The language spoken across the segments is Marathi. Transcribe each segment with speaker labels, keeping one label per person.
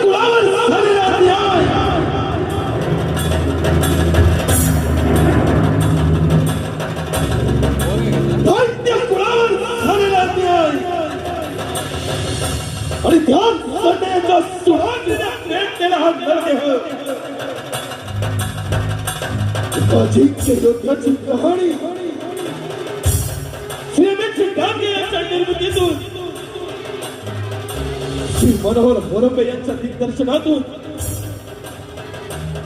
Speaker 1: कुळावर झालेला अन्याय, दैत्य कुळावर झालेला अन्याय आणि त्याचा सुहागीला भेटलेला हा नरदेह, अजिंक्य योद्धाची कहाणी श्रीमेची डांगे यांच्या निर्मितीतून, श्री मनोहर मोरपे यांच्या दिग्दर्शनातून,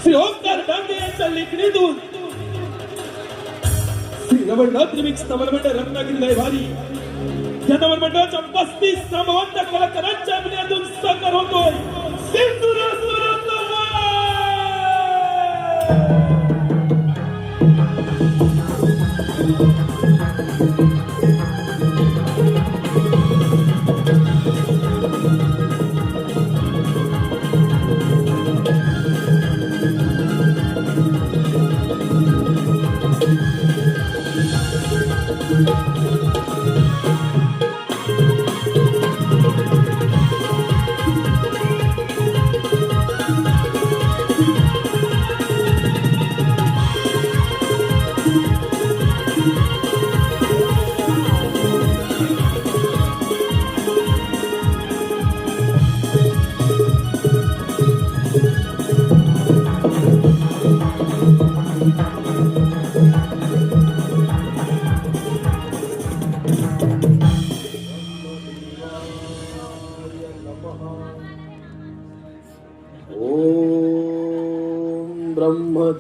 Speaker 1: श्री ओंकार डांगे यांच्या लेखणीतून, श्री रमणनाथ रिमिक्स नवलमंडळ रत्नागिरी लयभारी या नवलमंडळाच्या 35 नामवंत कलाकारांच्या अभिनयातून साकार होतोय सिंधुरासुराचा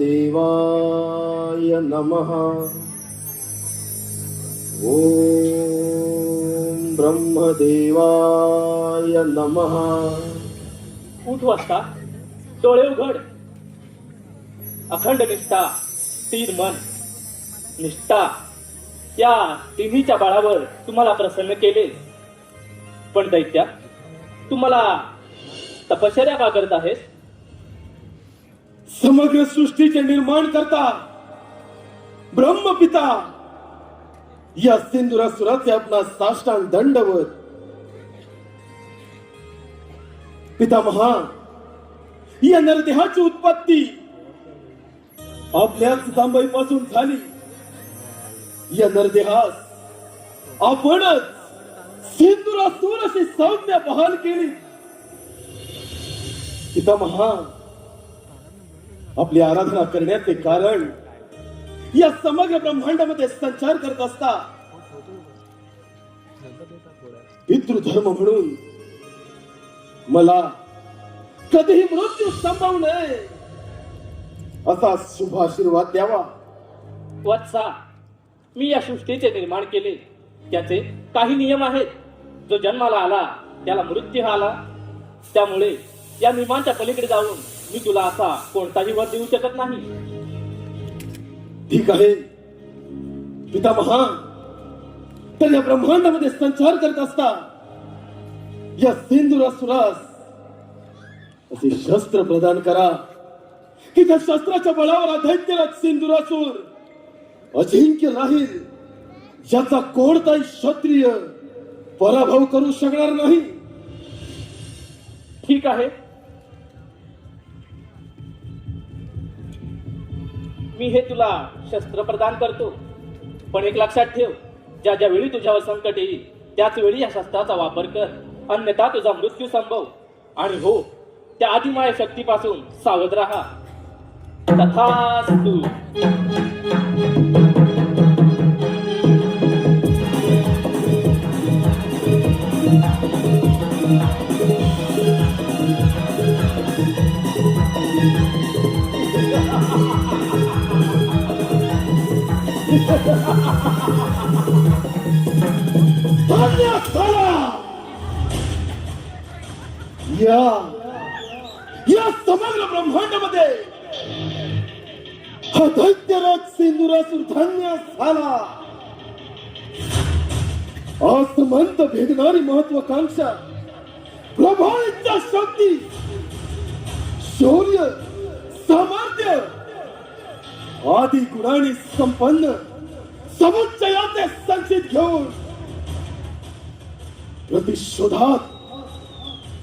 Speaker 2: ब्रह्मदेवाय नमः। ओम ब्रह्मदेवाय नमः।
Speaker 3: उठ वाजता, डोळे उघड, अखंड निष्ठा, स्थिर मन, निष्ठा या तिन्हीच्या बळावर तुम्हाला प्रसन्न केले। पण दैत्या, तुम्हाला तपश्चर्या का करत आहेस?
Speaker 1: समग्र सृष्टीचे निर्माण करता ब्रह्मपिता या सिंधुरासुराचे आपला साष्टांग दंडवत। पितामहा, या नरदेहाची उत्पत्ती आपल्याच जांभईपासून झाली। या नरदेहास आपणच सिंधुरासुर अशी संज्ञा बहाल केली। पितामहा, आपली आराधना करण्याचे कारण या समग्र ब्रह्मांडामध्ये संचार करत असता पितृधर्म म्हणून मला कधीही मृत्यू संभव नये असा शुभ आशीर्वाद द्यावा।
Speaker 3: वत्सा, मी या सृष्टीचे निर्माण केले, त्याचे काही नियम आहेत। जो जन्माला आला त्याला मृत्यू आला, त्यामुळे या नियमांच्या पलीकडे जाऊन मी तुला असा कोणताही वर देऊ शकत नाही।
Speaker 1: ठीक आहे पितामहा, तर या ब्रह्मांडामध्ये संचार करत असता या सिंधुरासुरास असे शस्त्र प्रदान करा की त्या शस्त्राच्या बळावर दैत्यराज सिंधुरासुर अजिंक्य राहील, ज्याचा कोणताही क्षत्रिय पराभव करू शकणार नाही।
Speaker 3: ठीक आहे, मी हे तुला शस्त्र प्रदान करतो, पण एक लक्षात ठेव, ज्या ज्या वेळी तुझ्यावर संकट येईल त्याच वेळी या शस्त्राचा वापर कर, अन्यथा तुझा मृत्यू संभव। आणि हो, त्या आदिमाय शक्तीपासून सावध राहा। तथास्तु।
Speaker 1: या समग्र ब्रह्मांडामध्ये हा दैत्यराज सिंधुरासुर धन्य झाला। आसमंत भेदणारी महत्वाकांक्षा, प्रभावित शक्ती, शौर्य, सामर्थ्य आदी गुणांनी संपन्न समुच्चयाचे संचित घेऊन प्रतिशोधात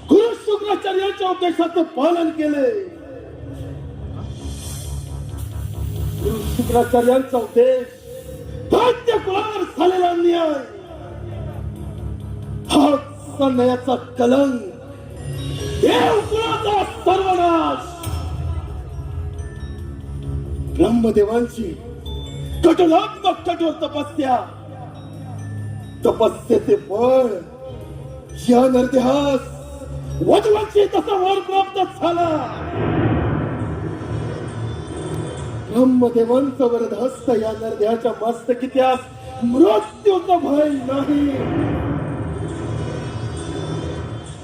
Speaker 2: गुरु शुक्राचार्यांच्या उपदेशाचं पालन केले. गुरु शुक्राचार्यांचा उपदेश दैत्य कुलावर झालेला अन्याय, हा अन्यायाचा कलंक, देव कुळाचा सर्वनाश, ब्रह्मदेवांची कठोरात्मक कठोर तपस्या, तपस्येचे फळ या नरदेहास वधूंची तसा वर प्राप्त झाला. ब्रह्मदेवांचा वरदहस्त या नरदेहाच्या मस्तकी त्यास मृत्यूचा भय नाही,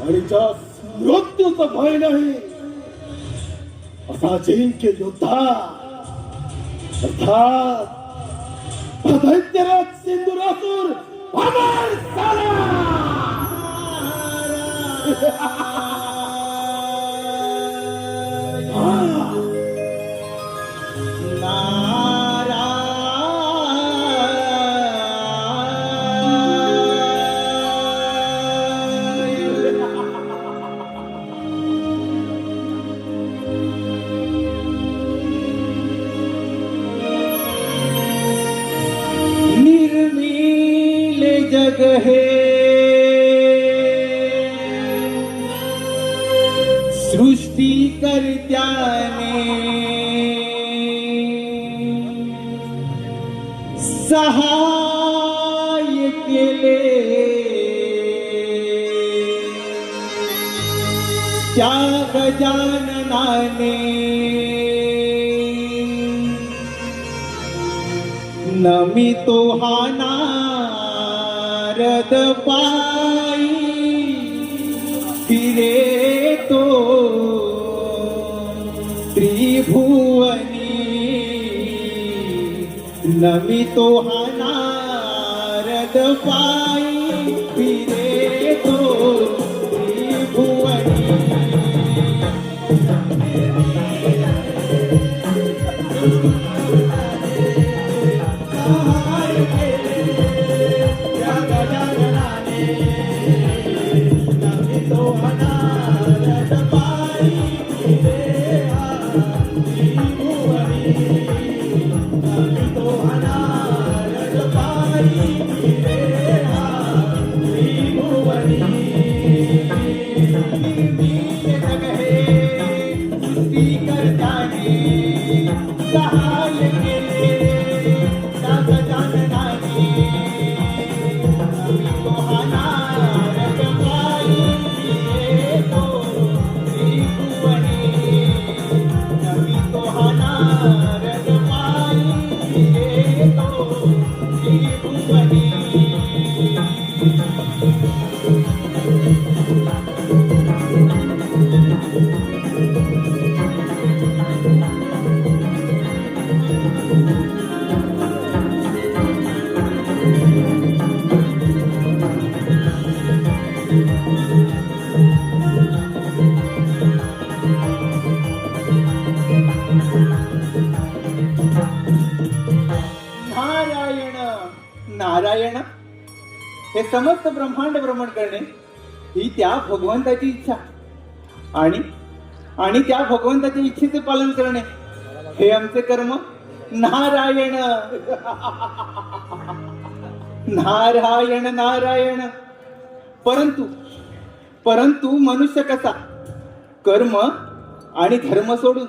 Speaker 2: आणि ज्या मृत्यूचा भय नाही असा जिंक्य योद्धा अर्थात दैत्यराज सिंधुरासुर अमर झाला.
Speaker 4: जग हे सृष्टी करत्याने सहाय केले, त्या गजाननाने नमितो हा नारद पायी फिरे तो त्रिभुवनी. नमितो हा नारद पायी फिरे तो त्रिभुवनी. नारायण हे समस्त ब्रह्मांड भ्रमण करणे ही त्या भगवंताची इच्छा, आणि त्या भगवंताच्या इच्छेचे पालन करणे हे आमचे कर्म. नारायण नारायण नारायण. परंतु मनुष्य कसा कर्म आणि धर्म सोडून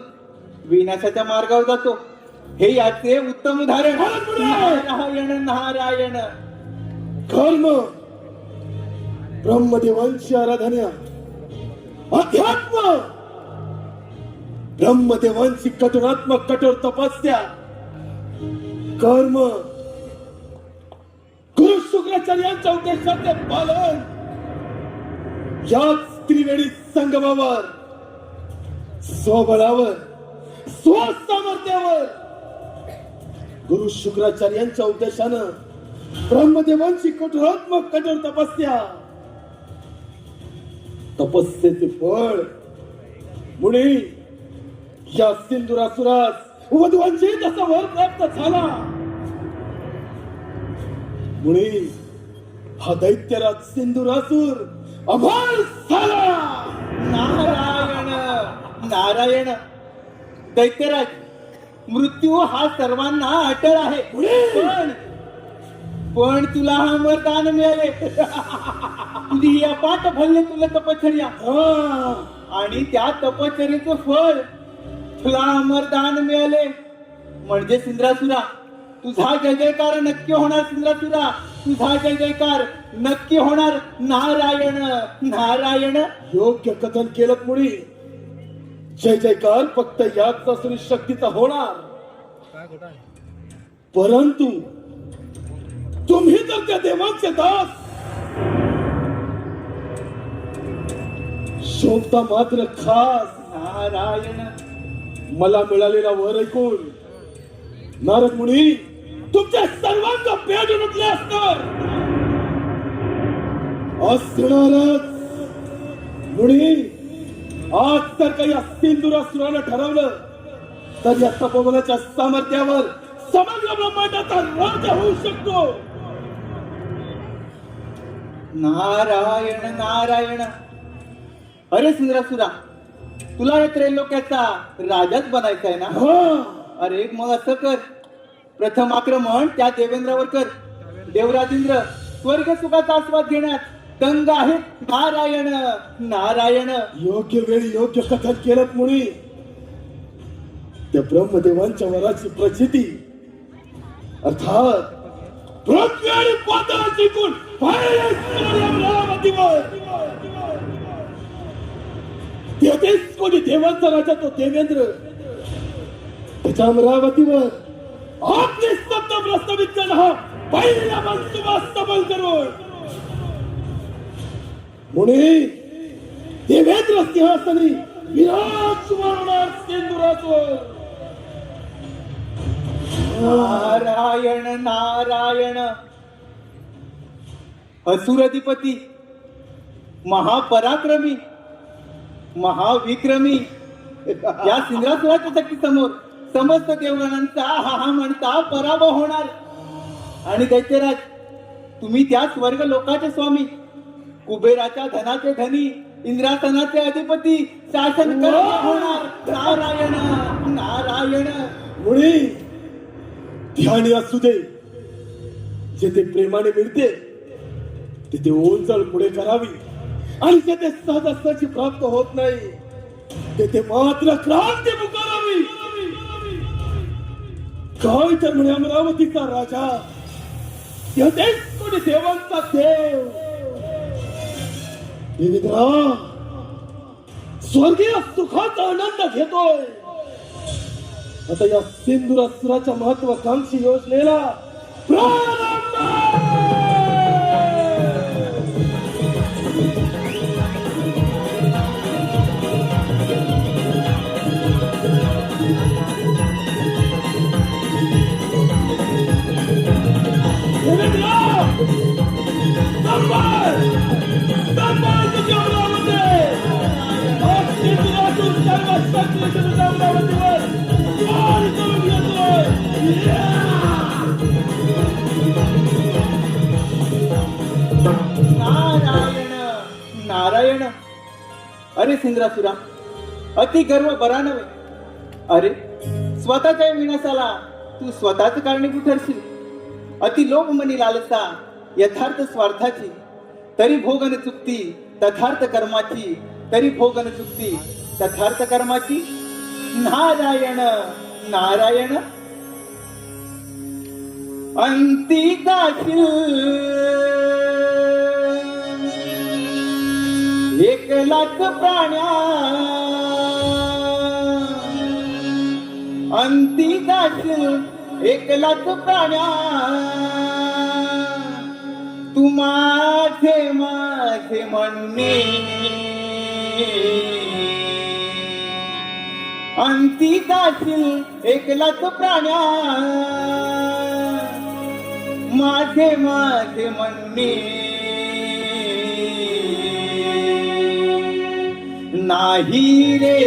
Speaker 4: विनाशाच्या मार्गावर जातो हे याचे उत्तम उदाहरण. नारायण नारायण.
Speaker 2: कर्म, ब्रह्मदेवांची आराधना, अध्यात्म, ब्रह्मदेवांची कठोरात्मक कठोर तपस्या, कर्म, गुरु शुक्राचार्यांच्या उपदेशाचे पालन, याच त्रिवेणी संगमावर स्वबळावर स्वसामर्थ्यावर गुरु शुक्राचार्यांच्या उपदेशानं ब्रह्मदेवांची कठोरात्मक कठोर तपस्या, तपस्येचे फळ मुनी या सिंधुरासुरास वधूंची जसा वर प्राप्त झाला. मुनी हा दैत्यराज सिंधुरासुर अमर झाला.
Speaker 4: नारायण नारायण. दैत्यराज, मृत्यू हा सर्वांना अटळ आहे, पण तुला हा वरदान मिळाले. तुझी ही अपाट फलले तुला तपश्चर्या, आणि त्या तपश्चर्याचं फळ तुला अमरदान मिळाले. म्हणजे सिंद्रासुरा, तुझा जय जयकार नक्की होणार. सिंद्रासुरा, तुझा जय जयकार नक्की होणार. नारायण नारायण.
Speaker 2: योग्य कथन केलं मुळी. जय जयकार फक्त याच असुरी शक्तीचा होणार, परंतु तुम्ही तर त्या देवांचे दास. शोभता मात्र खास.
Speaker 4: नारायण.
Speaker 2: मला मिळालेला वर ऐकून नारद मुनी तुमच्या सर्वांचा पेट उठले असणार. असणारच मुनी. आज तर काही सिंधुरासुरानं ठरवलं तर या तपोबलाच्या सामर्थ्यावर समग्र ब्रह्मांडाचा राजा होऊ शकतो.
Speaker 4: नारायण नारायण. अरे सिंद्रासुरा, तुला या त्रैलोक्याचा राजाच बनायचा आहे ना? अरे मग असं कर, प्रथम आक्रमण त्या देवेंद्रावर कर. देवराजेंद्र स्वर्ग सुखाचा आस्वाद घेण्यात दंग आहेत. नारायण नारायण.
Speaker 2: योग्य वेळी योग्य कथन केलं मुनी. त्या ब्रह्मदेवांच्या वराची प्रचिती अर्थात पृथ्वी आणि पाताळाची गुण तेथेच कोणी देवांचा राजा तो देवेंद्र त्याच्या अमरावतीवर आपली सत्ता प्रस्तावित करणं हा पहिला मनसुबा सबल करून मुनी देवेंद्र सिंहासनी विराजमान सिंधुरासुर.
Speaker 4: नारायण नारायण. असुरधिपती, महापराक्रमी, महाविक्रमी या सिंद्रासुराच्या शक्ती समोर समस्त देवगणांचा हा म्हणता पराभव होणार. आणि दैत्यराज, तुम्ही त्या स्वर्ग लोकाचे स्वामी, कुबेराच्या धनाचे धनी, इंद्रासनाचे अधिपती, शासन करत होणार. नारायण नारायण.
Speaker 2: मुळी ध्यानी असू दे. जेथे प्रेमाने मिळते तिथे ओंजळ पुढे करावी, आणि जेथे सहजासहजी प्राप्त होत नाही तेथे मात्र क्रांती पुकारावी. काय तर म्हणे अमरावतीचा राजा, तेथेच कोणी देवांचा देव. देवेंद्रा स्वर्गीय सुखाचा आनंद घेतोय. आता या सिंधुरासुराच्या महत्वाकांक्षी योजनेला प्रारंभ.
Speaker 4: नारायण नारायण. अरे सिंद्रासुरा, अति गर्व बरा नव्हे. अरे स्वतःच्या विनाशाला तू स्वतःच कारणीभूत ठरशील. अति लोभ मनी लालसा यथार्थ स्वार्थाची, तरी भोगन चुकती तथार्थ कर्माची, तरी भोगन चुकती तथार्थ कर्माची. नारायण नारायण. अंती जाशील 1,00,000 प्राण्या, अंती जाशील 1,00,000 प्राण्या. तू माझे माझे म्हणणे, अंती जाशील 1,00,000 प्राण्या. माझे माझे म्हणणे नाही रे,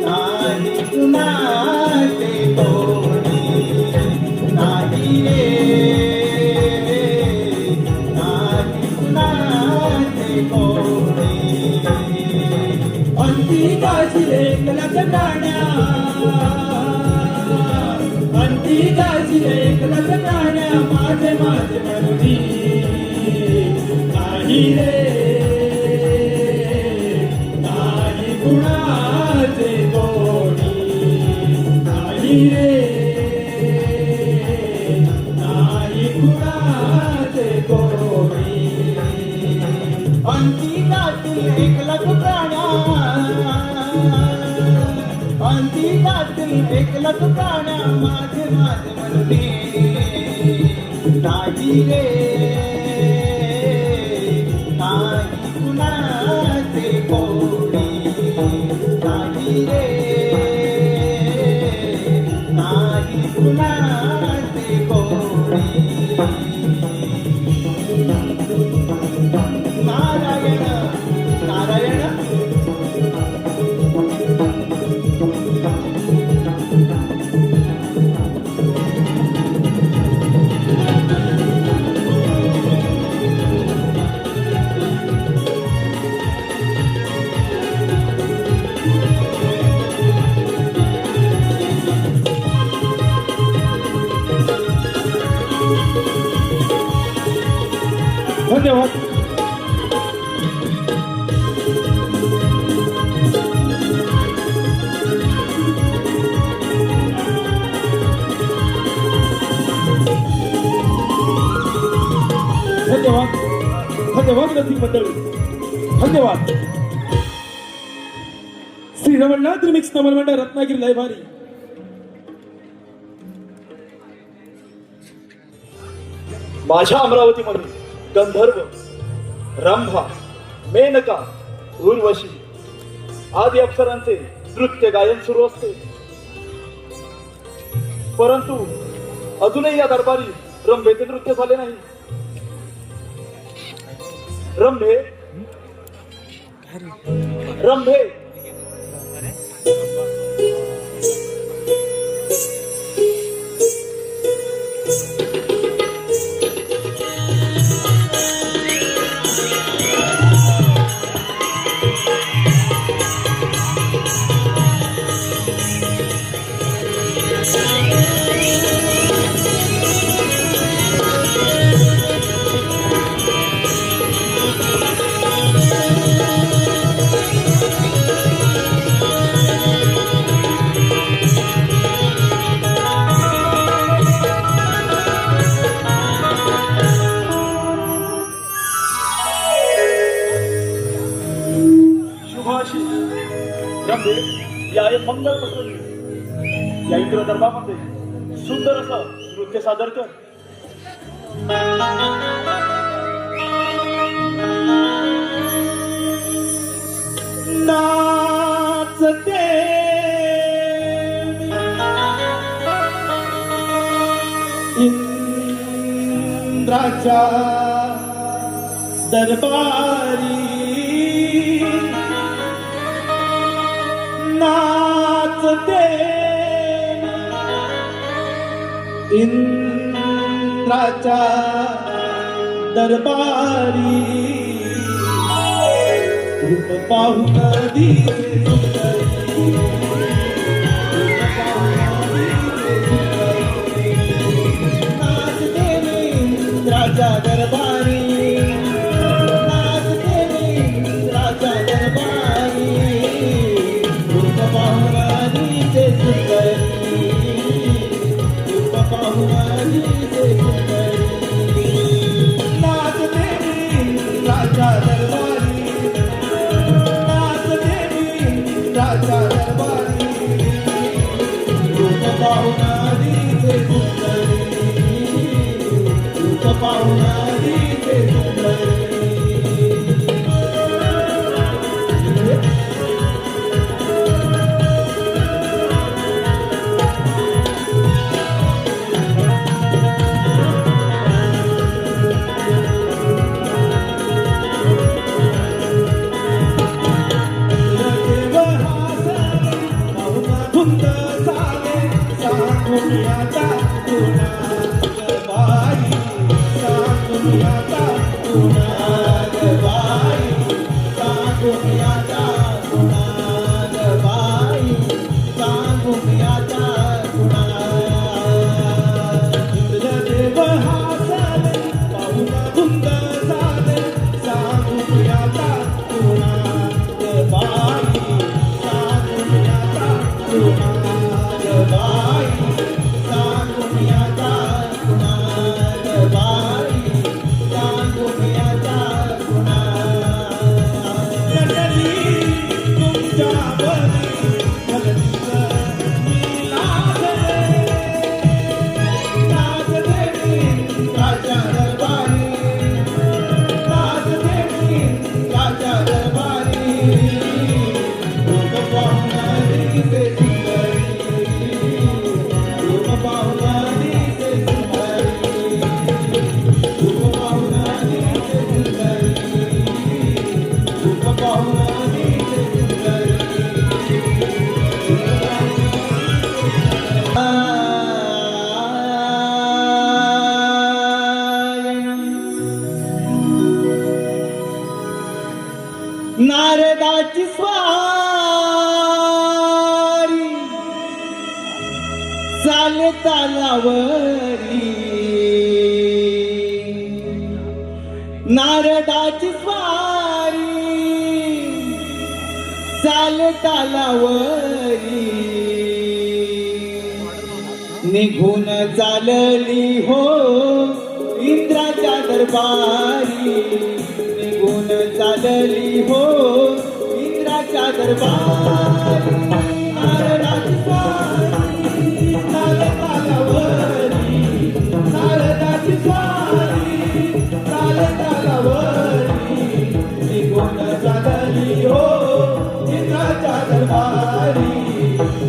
Speaker 4: नाही कुणाचे कोणी, नाही रे नाही. गाजले कलाच प्राण्या अंती गाजले कलाच प्राण्या माझे माझे म्हणून नाही रे नाही कुणाचे कोणी नाही रे नाही कुणाचे कोणी अंती गाजले एकलाच प्राण्या अंती गाजले एकलाच प्राण्या माझे माझे म्हणून नाही रे नाही कुणाचे कोणी नाही रे नाही कुणाचे कोणी नारायण नारायण
Speaker 1: धन्यवाद. धन्यवाद धन्यवाद रसिक मंडळी धन्यवाद. श्री रमणनाथ रिमिक्स नमन मंडळ रत्नागिरी लय भारी.
Speaker 5: माझ्या अमरावतीमध्ये गंधर्व रंभा मेनका उर्वशी आदी अप्सरांचे नृत्य गायन सुरू असते. परंतु अजूनही या दरबारी रंभेचे नृत्य झाले नाही. रंभे रंभे रंभे या एक मंगल पसरली. या इंद्र दरबारामध्ये सुंदर असं नृत्य सादर कर.
Speaker 1: नाचते इंद्राच्या दरबारी नाचते इंद्राच्या दरबारी रूप पाहून दिसे सुंदरी नाचते इंद्राच्या दरबारी नाचते इंद्राच्या दरबारी रूप पाहून दिसे सुंदरी रूप पाहून दिसे सुंदरी नाचते इंद्राच्या दरबारी राजा दरबारी रूप पाहून दिसे सुंदरी रूप पाहून दिसे सुंदरी
Speaker 4: नारदाची स्वारी चाले तालावरी, नारदाची स्वारी चाले तालावरी, निघून चालली हो इंद्राच्या दरबारी, निघून चालली हो इंद्राच्या दरबारी. नारदाची स्वारी चाले तालावरी, नारदाची स्वारी चाले तालावरी, निघून चालली हो इंद्राच्या दरबारी,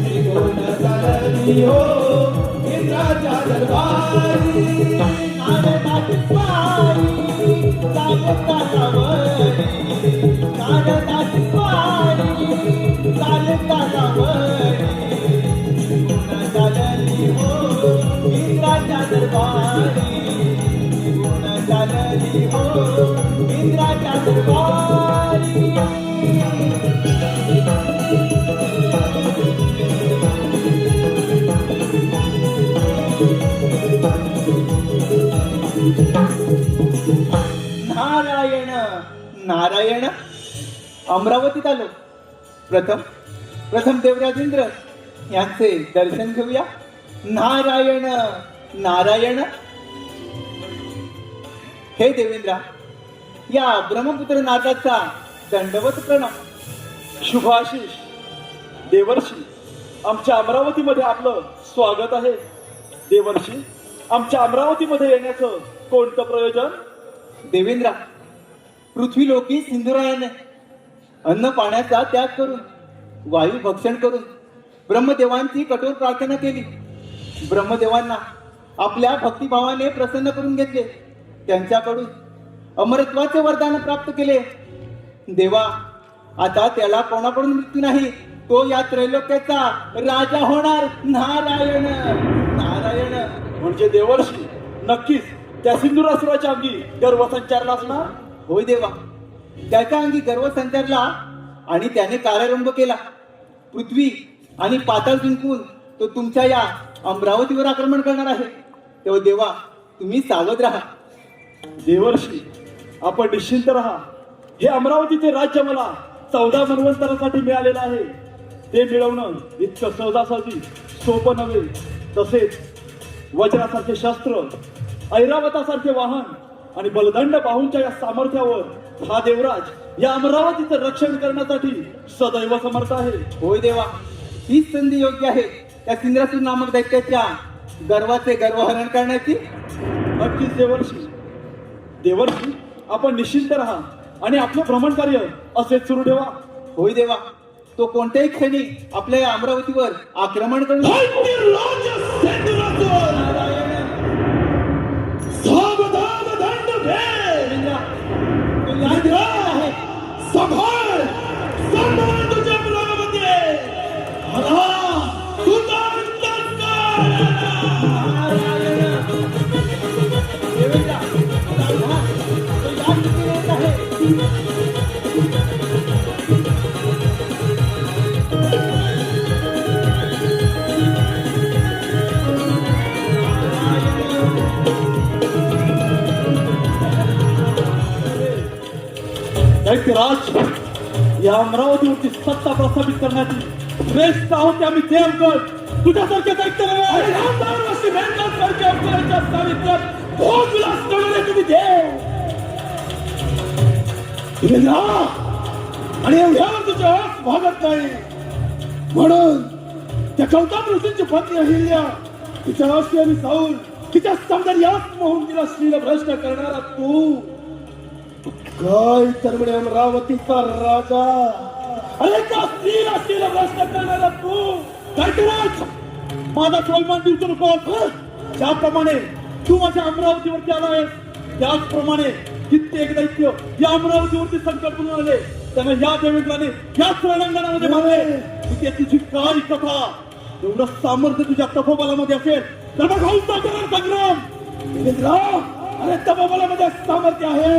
Speaker 4: निघून चालली हो इंद्राच्या दरबारी. नारदाची स्वारी चाले तालावरी, नारदाची स्वारी चाले तालावरी, निघून चालली हो इंद्राच्या दरबारी, निघून चालली हो इंद्राच्या दरबारी. नारायण नारायण. अमरावतीत आलो. प्रथम देवराजेंद्र यांचे दर्शन घेऊया. नारायण नारायण. हे देवेंद्रा, या ब्रह्मपुत्र नाथाचा दंडवत प्रणाम.
Speaker 5: शुभाशीष. देवर्षी, आमच्या अमरावतीमध्ये आपलं स्वागत आहे. देवर्षी, आमच्या अमरावतीमध्ये येण्याचं कोणतं प्रयोजन?
Speaker 4: देवेंद्रा, पृथ्वी लोकी सिंधुरायाने अन्न पाण्याचा त्याग करून, वायू भक्षण करून ब्रह्मदेवांची कठोर प्रार्थना केली. ब्रह्मदेवांना आपल्या भक्तिभावाने प्रसन्न करून घेतले. त्यांच्याकडून अमरत्वाचे वरदान प्राप्त केले. देवा, आता त्याला कोणाकडून मृत्यू नाही. तो या त्रैलोक्याचा राजा होणार. नारायण नारायण.
Speaker 5: म्हणजे देवर्षी, नक्कीच त्या सिंधुरासुराच्या अंगी गर्व संचारला असणार.
Speaker 4: होय देवा, त्याच्या अंगी गर्व संचारला आणि त्याने कार्यारंभ केला. पृथ्वी आणि पाताळ जिंकून तो तुमच्या या अमरावतीवर आक्रमण करणार आहे. तेव्हा देवा, तुम्ही सावध राहा.
Speaker 5: देवर्षी, आपण निश्चिंत राहा. हे अमरावतीचे राज्य मला 14 मन्वंतरासाठी मिळालेलं आहे. ते मिळवणं इतकं सहजासहजी सोपं नव्हे. तसेच वज्रासारखे शस्त्र, ऐरावतासारखे वाहन आणि बलदंड बाहूंच्या या सामर्थ्यावर हा देवराज या अमरावतीचं रक्षण करण्यासाठी सदैव समर्थ आहे.
Speaker 4: होय देवा, हीच संधी योग्य आहे त्या सिंद्रासूर नामक दैत्याच्या गर्वाचे गर्वहरण करण्याची.
Speaker 5: नक्कीच देवर्षी. देवर्षी, आपण निश्चिंत राहा आणि आपलं भ्रमण कार्य असेच सुरू ठेवा.
Speaker 4: होय देवा, तो कोणत्याही क्षणी आपल्या या अमरावतीवर आक्रमण करू.
Speaker 1: सावधान दंड भेद.
Speaker 4: आहे.
Speaker 1: सांभाळ सांभाळ तुझ्या मुलामध्ये. हरा तुझा अंतःकरण.
Speaker 4: देवेंद्रा, सांगा, तो या ठिकाणी येत आहे.
Speaker 5: दैत्यराज, या अमरावतीवरती सत्ता प्रस्थापित करण्याची श्रेष्ठ आहोत आम्ही देवगड. तुझ्यासारखे दैत्य
Speaker 1: आणि आमदार अशी मेंढरासारख्या अवताराच्या सावित्रात भोग विलास करणारे तुम्ही देव. देवेंद्रा, आणि एवढ्यावर तुझ्या आस भागत नाही. म्हणून त्या गौतम ऋषींची पत्नी अहिल्या, तिच्या राष्ट्रीय साऊल, तिच्या सौंदर्यास मोहून तिला श्रील भ्रष्ट करणारा तू. काय तर म्हणे अमरावतीचा राजा. अरे त्या स्त्रीला स्त्रीला भ्रष्ट करणारा तू. दैत्यराज, माझा सन्मान देऊ नको. ज्याप्रमाणे तू माझ्या अमरावतीवरती आला आहेस, त्याचप्रमाणे कित्येक दैत्य या अमरावतीवरती संकट बनून आले. त्यांना या देवेंद्राने याच रणांगणामध्ये मारले. तिथे तुझी काय कथा. एवढं सामर्थ्य तुझ्या तपोबलामध्ये असेल तर मग हौसा करा संग्राम. देवेंद्रा, अरे तपोबलामध्ये सामर्थ्य आहे.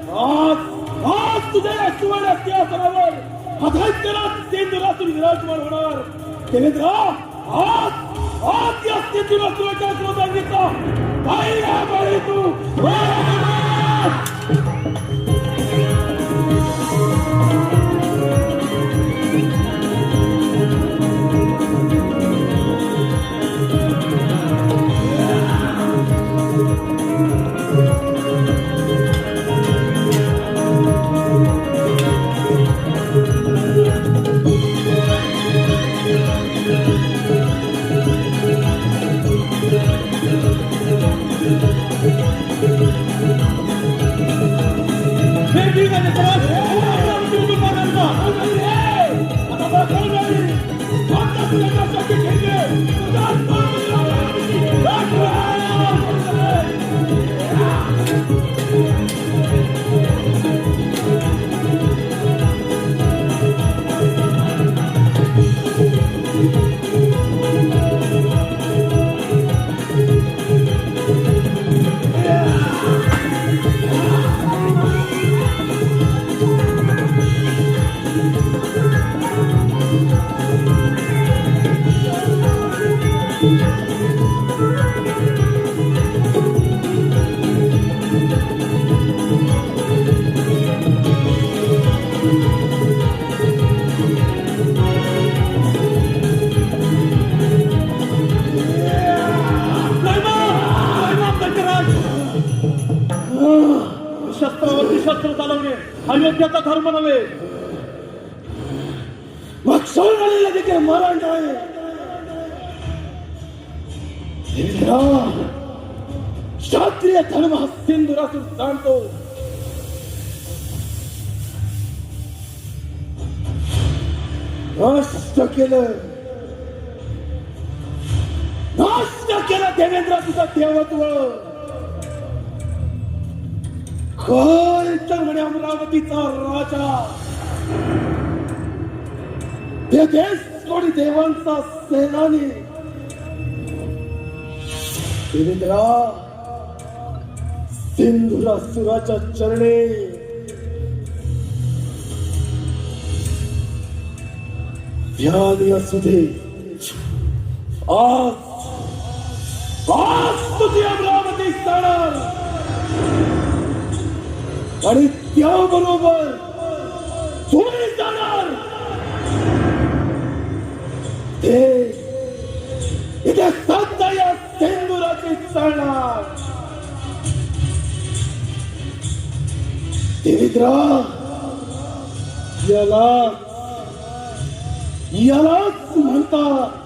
Speaker 1: आज
Speaker 2: आज तुझ्या या सुवर्ण सिंहासनावर अभयंकरात सिंधुरातून विराजमान होणार. देवेंद्र, आज या सिंधुरातूनच्या क्रोधांचा पहिला बळी तू.
Speaker 5: शस्त्रावरती शस्त्र चालवणे हा योग्याचा धर्म नव्हे.
Speaker 2: मग सोडलेलं देखील मरण आहे. क्षत्रिय धर्म हा सिंधुरातून जाणतो. नष्ट केलं देवेंद्र तुझं देवत्व. कोण तर म्हणे अमरावतीचा राजा, हे देश कोणी देवांचा सेनानी. देवेंद्रा, सिंधुरासुराच्या चरणी ध्यान असू दे. आज तुझी अमरावती जाणार आणि त्याबरोबर तुम्ही जाणार. ते इथे सध्या या सिंधुराची चालणार. देवेंद्रा, यालाच म्हणतात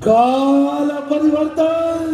Speaker 2: काल परिवर्तन.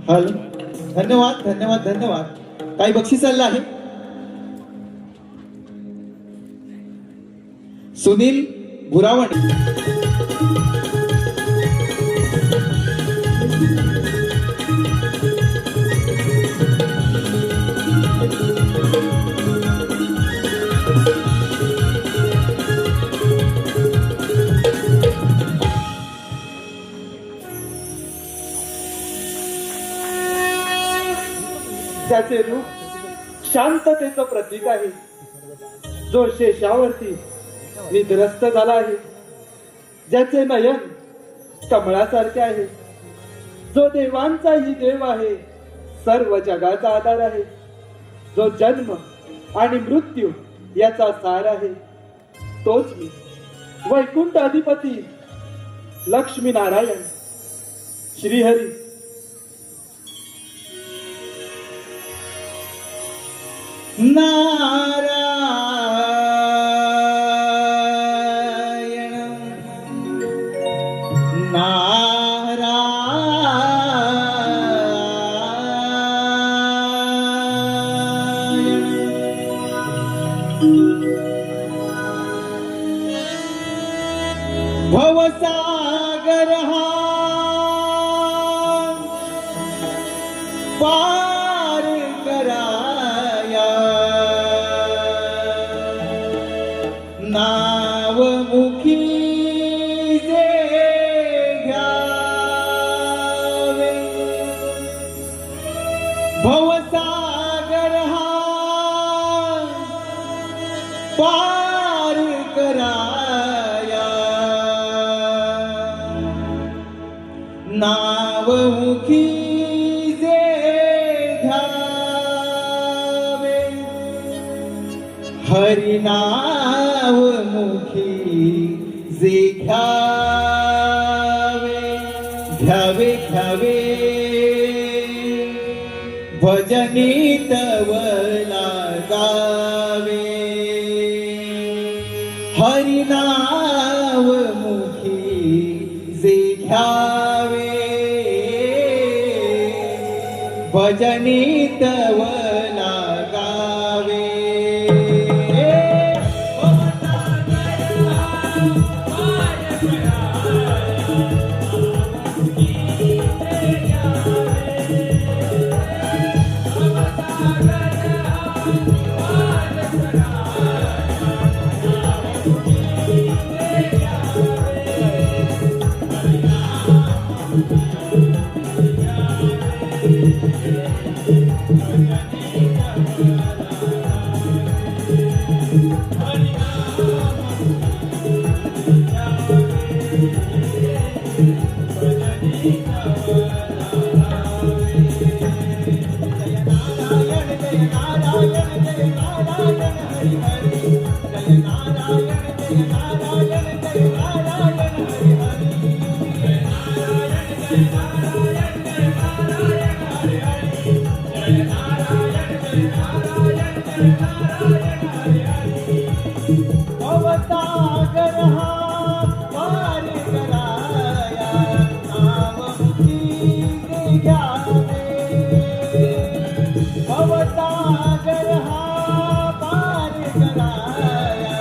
Speaker 4: हॅलो, धन्यवाद धन्यवाद धन्यवाद. काही बक्षीस चाललं आहे. सुनील भुरावण.
Speaker 2: त्याचे रूप शांततेचं प्रतीक आहे.
Speaker 5: जो शेषावरती निद्रस्त झाला आहे, ज्याचे नयन कमळासारखे आहे, जो देवांचाही देव आहे, सर्व जगाचा आधार आहे, जो जन्म आणि मृत्यू याचा सार आहे, तोच मी वैकुंठ अधिपती लक्ष्मी नारायण श्रीहरी.
Speaker 4: नारायण भवसागर हा पार कराया नावमुखी जे घ्यावे भवसागर हा पार कराया नावमुखी जे घ्यावे हरिनाव मुखी जे घ्यावे घ्यावे घ्यावे भजनी तव लागावे हरिनाव मुखी जे घ्यावे भजनी तव लागावे भवसागर हा पार कराया नावमुखी जे घ्यावे भवसागर हा पार कराया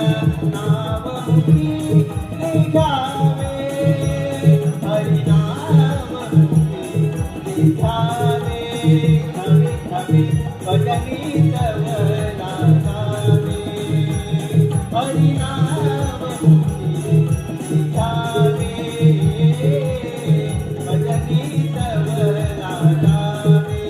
Speaker 4: नावमुखी जे घ्यावे हरिनाममुखी जे घ्यावे घ्यावे घ्यावे भजनी तव लागावे हरिनाममुखी घ्यावे भजनी तव लागावे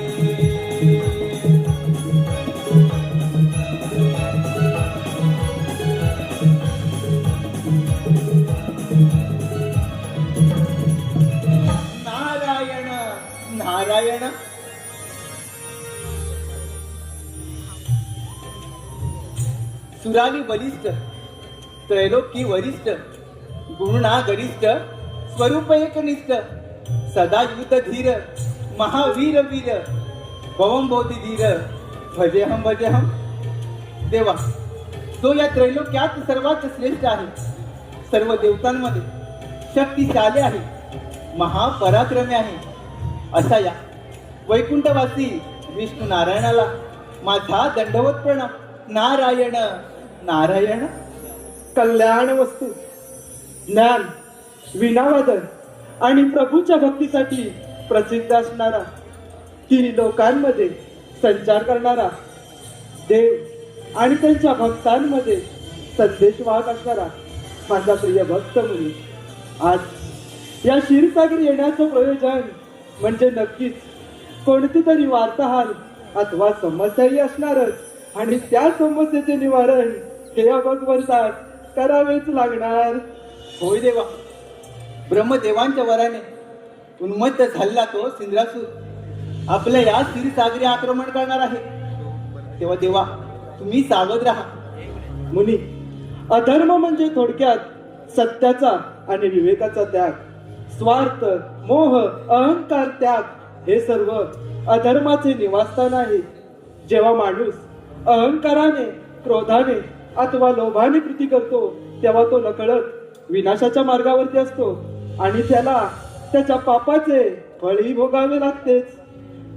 Speaker 4: नारायण नारायण सुराली बलिष्ठ त्रैलोकी वरिष्ठ गुरुणा गरिष्ठ स्वरूप एकनिष्ठ सदा युत धीर महावीर वीर भवम बोधी धीर भजे हम देवा जो या त्रैलोक्यात सर्वात श्रेष्ठ आहे सर्व देवतांमध्ये शक्तिशाली आहे महापराक्रमी आहे अशा या वैकुंठवासी विष्णू नारायणाला माझा दंडवत प्रणाम नारायण नारायण
Speaker 5: कल्याण वस्तू ज्ञान विनावादन आणि प्रभूच्या भक्तीसाठी प्रसिद्ध असणारा तिन्ही लोकांमध्ये संचार करणारा देव आणि त्यांच्या भक्तांमध्ये संदेश वाहक असणारा माझा प्रिय भक्त मुनी आज या क्षीरसागर येण्याचं प्रयोजन म्हणजे नक्कीच कोणती तरी वार्ताहर अथवा समस्याही असणारच आणि त्या समस्येचे निवारण हे भगवंतात करावेच लागणार.
Speaker 4: होय देवा, ब्रह्मदेवांच्या वराने उन्मत्त झालेला तो सिंद्रासूर आपल्या या क्षीरसागरी आक्रमण करणार आहे. तेव्हा देवा, तुम्ही सावध राहा.
Speaker 5: मुनी, अधर्म म्हणजे थोडक्यात सत्याचा आणि विवेकाचा त्याग. स्वार्थ, मोह, अहंकार त्याग हे सर्व अधर्माचे निवासस्थान आहे. जेव्हा माणूस अहंकाराने, क्रोधाने अथवा लोभाने कृती करतो तेव्हा तो नकळत विनाशाच्या मार्गावरती असतो आणि त्याला त्याच्या पापाचे फळही भोगावे लागतेच.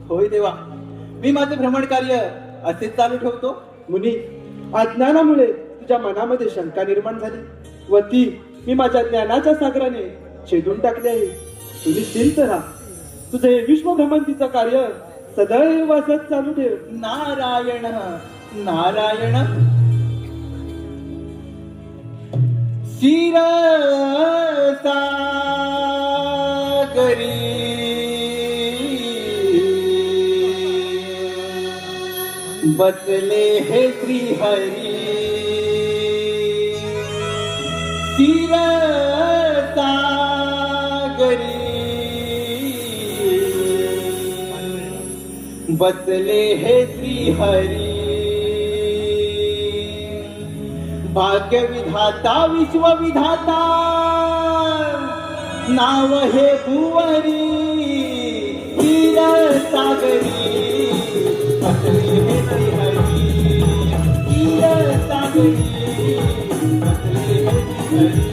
Speaker 4: होय देवा, मी माझे भ्रमण कार्य असेच चालू ठेवतो.
Speaker 5: मुनी, अज्ञानामुळे तुझ्या मनामध्ये शंका निर्माण झाली व ती मी माझ्या ज्ञानाच्या सागराने छेदून टाकली आहे. तू निश्चिंत राहा. तुझे हे विश्वभ्रमंतीचं कार्य सदैव असंच चालू ठेव.
Speaker 4: नारायण नारायण. क्षीरसागरी बसले हे श्रीहरी. क्षीरसागरी बसले हे श्रीहरी. भाग्य विधाता विश्वविधाता नाव हे भुवरी. क्षीरसागरी बसले हे श्रीहरी. क्षीरसागरी बसले हे श्रीहरी.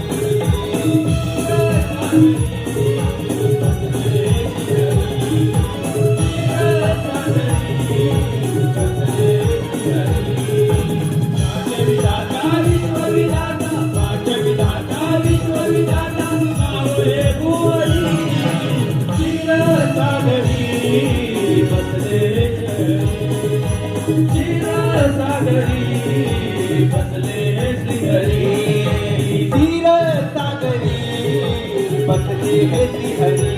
Speaker 4: बसले हे श्रीहरी.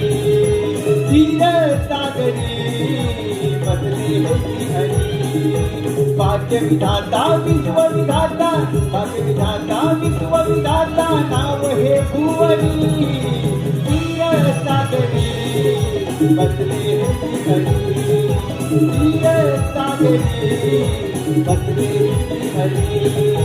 Speaker 4: क्षीरसागरी बसले हे श्रीहरी. भाग्य विधाता विश्वविधाता, भाग्य विधाता विश्वविधाता नाव हे भुवरी. क्षीरसागरी बसले हे श्रीहरी. क्षीरसागरी बसले हे श्रीहरी.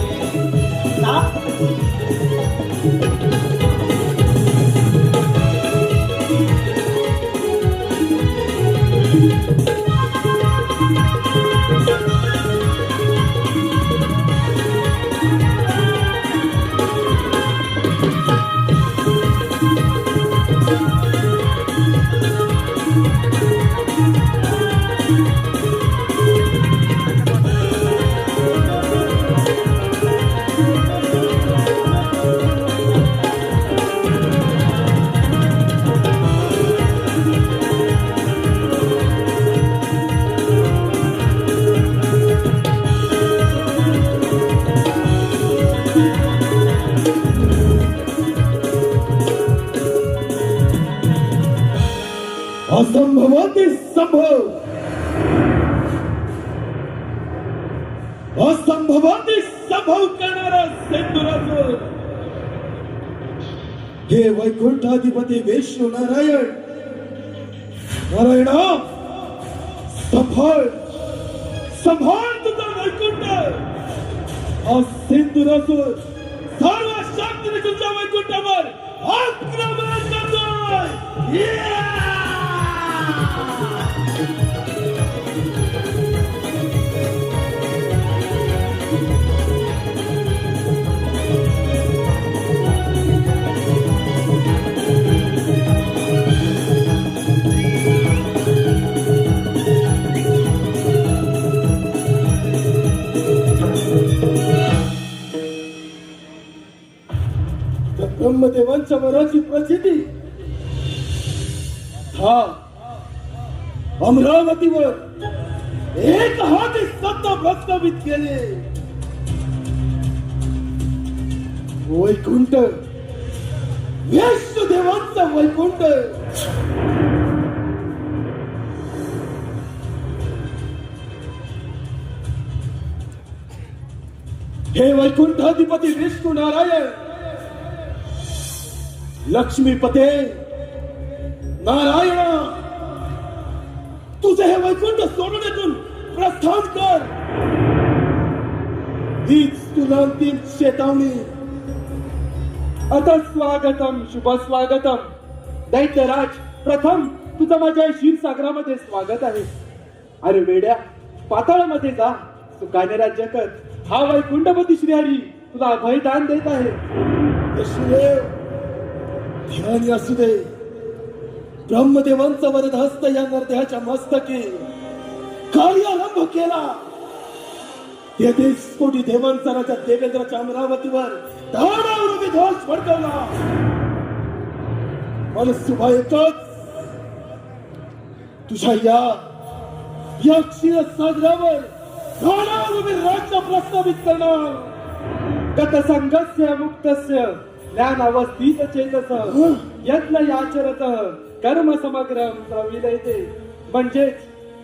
Speaker 2: असंभवातील संभव, असंभवातील संभव करणारा सिंधुरासूर हे वैकुंठाधिपती विष्णू नारायण. नारायणा, संभाळ संभाळ तुझा वैकुंठ. हा सिंधुरासूर सर्व शक्तीने तुझ्या वैकुंठावर आक्रमण करतोय. ब्रह्मदेवांच्या वराची प्रसिद्धी हा अमरावतीवर एक हाती सत्ता प्रस्थापित केले. वैकुंठ, विष्णुदेवांचा वैकुंठ. हे वैकुंठाधिपती विष्णू नारायण, लक्ष्मीपते नारायण, तुझे हे वैकुंठ सोडून येथून प्रस्थान कर. हीच तुला अंतिम चेतावणी.
Speaker 5: आता स्वागतम, शुभ स्वागतम. दैत्यराज, प्रथम तुझं माझ्या क्षीरसागरामध्ये स्वागत आहे. अरे वेड्या, पाताळामध्ये जा, सुखाने राज्य कर. हा वैकुंठपती श्रीहरी तुला अभयदान देत आहे.
Speaker 2: यशुदेव, ध्यानी असू दे. ब्रह्मदेवांचा वरद हस्त या नरदेहाच्या मस्तकी कार्यारंभ केला. तेहतीस कोटी देवांचा राजा देवेंद्राच्या अमरावतीवर धाडावर उभी ध्वज फडकवला. मनसुभा एकच, तुझ्या या क्षीरसागरावर धाडावर उभी राज्य प्रस्तावित करणार.
Speaker 5: गतसंगस्य मुक्तस्य ज्ञानावस्थित चेतस यत्न याचरत कर्म समग्रम प्रविलयते. म्हणजे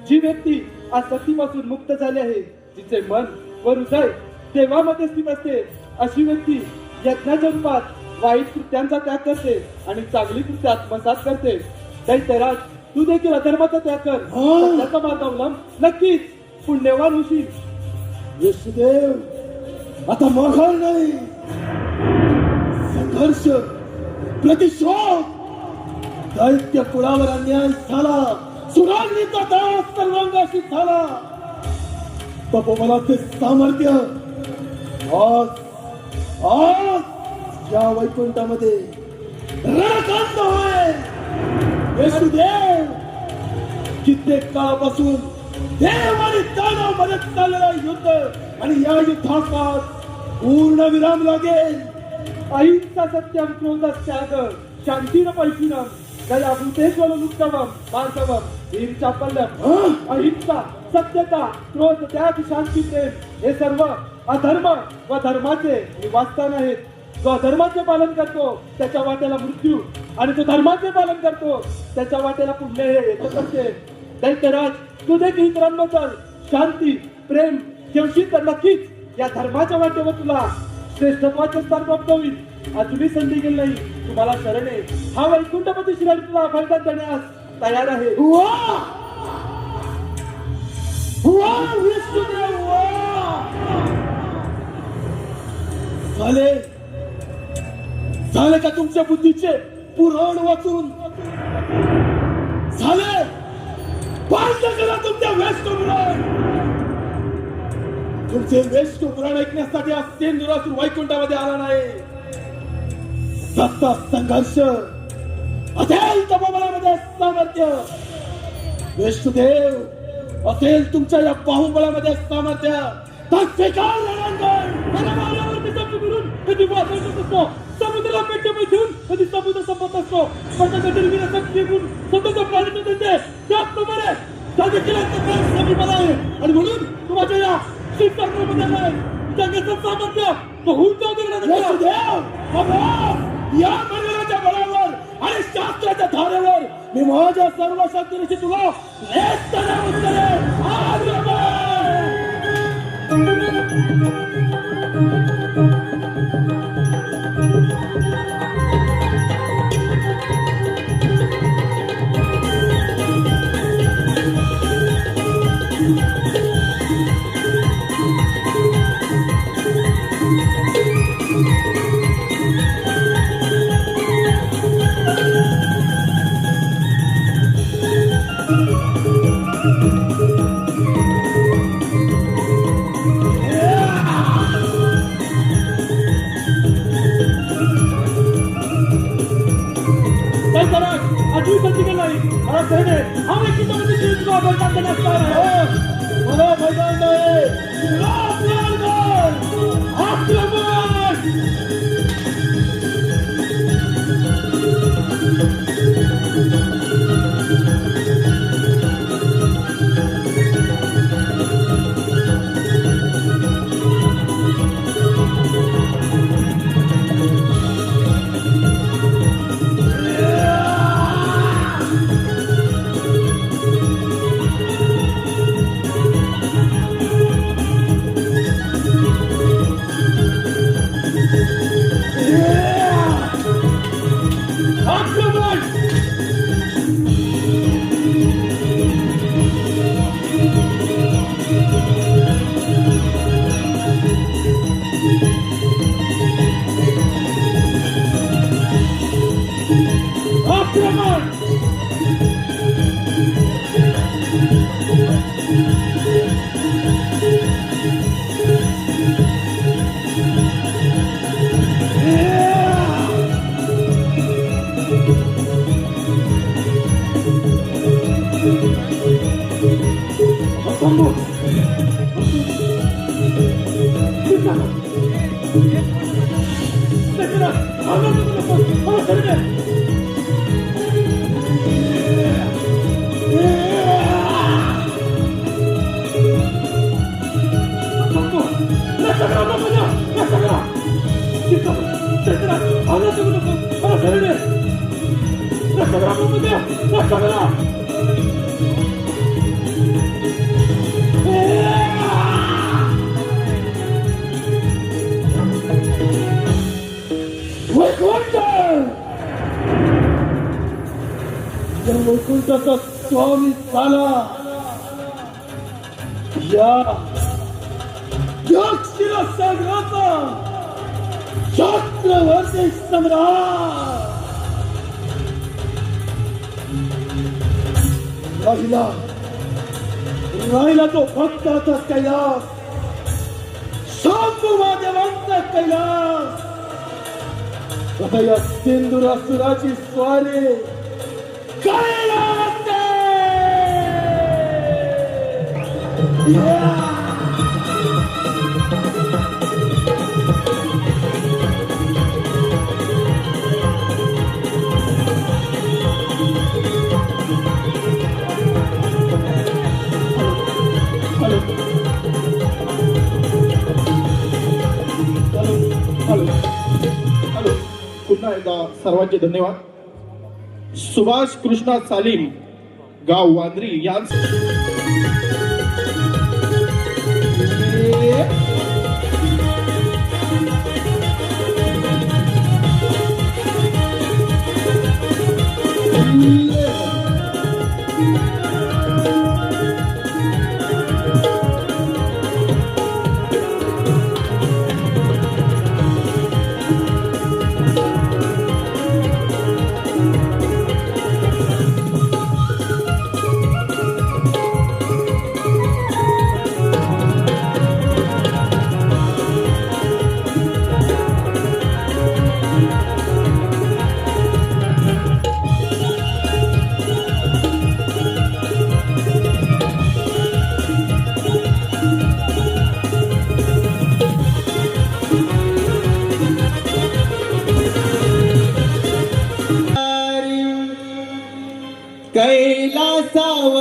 Speaker 5: जी व्यक्ती आसक्तीपासून मुक्त झाली आहे, जिचे मन व हृदय देवामध्ये स्थित असते, अशी व्यक्ती यज्ञाच्या रूपात वाईट कृत्यांचा त्याग करते आणि चांगली कृत्य आत्मसात करते. दैत्यराज, तू देखील अधर्माचा त्याग कर. त्याचा मार्ग अवलंब, नक्कीच पुण्यवान होशील.
Speaker 2: येशुदेव, आता माघार नाही. संघर्ष, प्रतिशोध. दैत्य कुळावर अन्याय झाला, सुराग्नीचा दास सर्वांगाशी झाला. तपोबलाचे सामर्थ्य आज या वैकुंठामध्ये रणकांत होय. येशुदेव, कित्येक काळापासून देव आणि दानव मध्ये चाललेला युद्ध आणि या युद्धाचा पूर्ण विराम लागेल.
Speaker 5: अहिंसा सत्यम क्रोधस्त्याग शांतीन पैशीनम दया भूतेश्वर उत्तमम मार्गवम वीर चापल्यम. अहिंसा, सत्यता, क्रोध, त्याग, शांती, प्रेम हे सर्व अधर्म व धर्माचे निवासस्थान आहेत. जो अधर्माचे पालन करतो त्याच्या वाट्याला मृत्यू, आणि जो धर्माचे पालन करतो त्याच्या वाट्याला पुण्य हे येतच असते. दैत्यराज, तू देखील इतरांबद्दल शांती, प्रेम ठेवशील तर नक्कीच या धर्माच्या वाटेवर तुला श्रेष्ठत्वाचे स्थान प्राप्त होईल. अजूनही संधी गेली नाही. तुम्हाला शरण आहे. हा वैकुंठपती श्रीहरी तुला अभयदान देण्यास तयार आहे.
Speaker 2: विष्णुदेव, झाले का तुमच्या बुद्धीचे पुराण वाचून? झाले? बंद करा तुमच्या वेष्ट पुराण. तुमचे वेष्ट पुराण ऐकण्यासाठी आज सेंदुरासूर वैकुंठामध्ये आला नाही. सत्ता, संघर्ष असेल तपोबलामध्ये सामर्थ्य. विष्णुदेव, असेल तुमच्या या बाहुबळामध्ये सामर्थ्य, तर स्वीकार रणांगण.
Speaker 5: कधी वाचत असतो, समुद्राला पेट्टे ठेवून कधी समुद्र संपत असतो. स्वतःच्या प्राणी देते त्याचप्रमाणे समीपला आहे. आणि म्हणून तुम्हाला या शिक्षणामध्ये नाही जगाचं सामर्थ्य होऊन
Speaker 2: या मंदिराच्या बळावर आणि शास्त्राच्या धारेवर मी माझ्या सर्व शक्तीनिशी तुला
Speaker 5: अजून संधी गेली नाही. मला कळले हा व्यक्ती तुला अभयदान देण्यास तयार आहे.
Speaker 2: मला मैदान नाही. वैकुंठाचा स्वामी झाला या क्षीरसागराचा चक्रवर्ती सम्राट राहिला तो भक्ताचा कैलास, शांतू महादेवांचा कैलास. आता या सिंधुरासुराची स्वारी कैलास
Speaker 6: पुन्हा एकदा सर्वांचे धन्यवाद. सुभाष कृष्णा सालीम, गाव वांद्री यांच
Speaker 4: कैलासावरी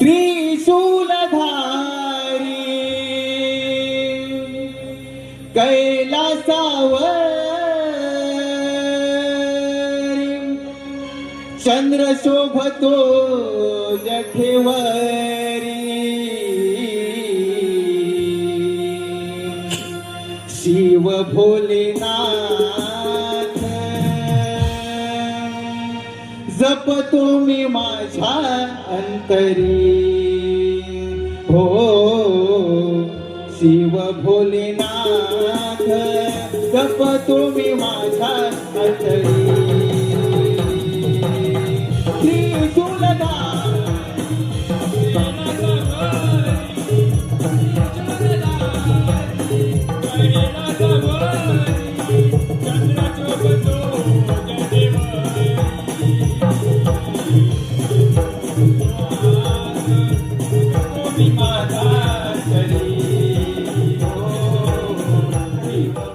Speaker 4: त्रिशूलधारी, कैलासावरी चंद्र शोभतो जठेवरी, शिव भोलेनाथ जपतो मी माझ्या अंतरी. हो शिव भोलेनाथ जपतो मी माझ्या अंतरी.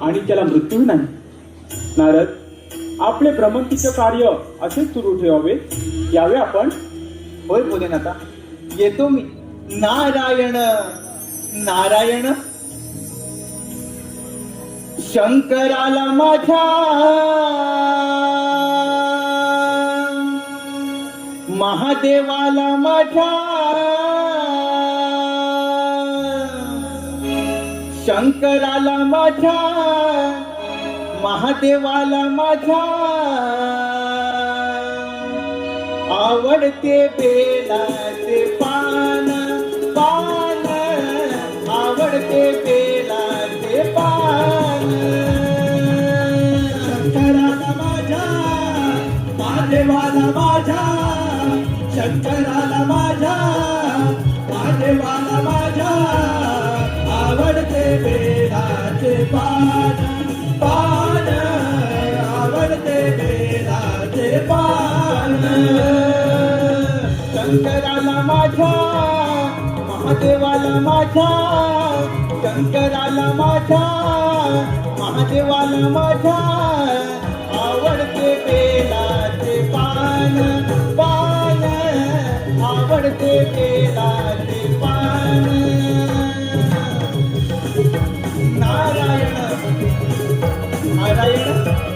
Speaker 5: आणि त्याला मृत्यू नाही. नारद, आपले भ्रमंतीचे कार्य असेच सुरू ठेवावे, यावे आपण.
Speaker 4: होय भोलेनाथा, येतो मी. नारायण नारायण. शंकराला माझ्या महादेवाला माझ्या, शंकराला माझ्या महादेवाला माझ्या आवडते बेलाचे पान पान, आवडते बेलाचे पान. शंकराला माझ्या महादेवाला माझ्या, शंकराला माझ्या महादेवाला माझ्या आवडते बेलाचे पान पान, आवडते बेलाचे पान. शंकराला माझ्या महादेवाला माझ्या, शंकराला माझ्या महादेवाला माझ्या आवडते बेलाचे पान पान, आवडते बेलाचे पान.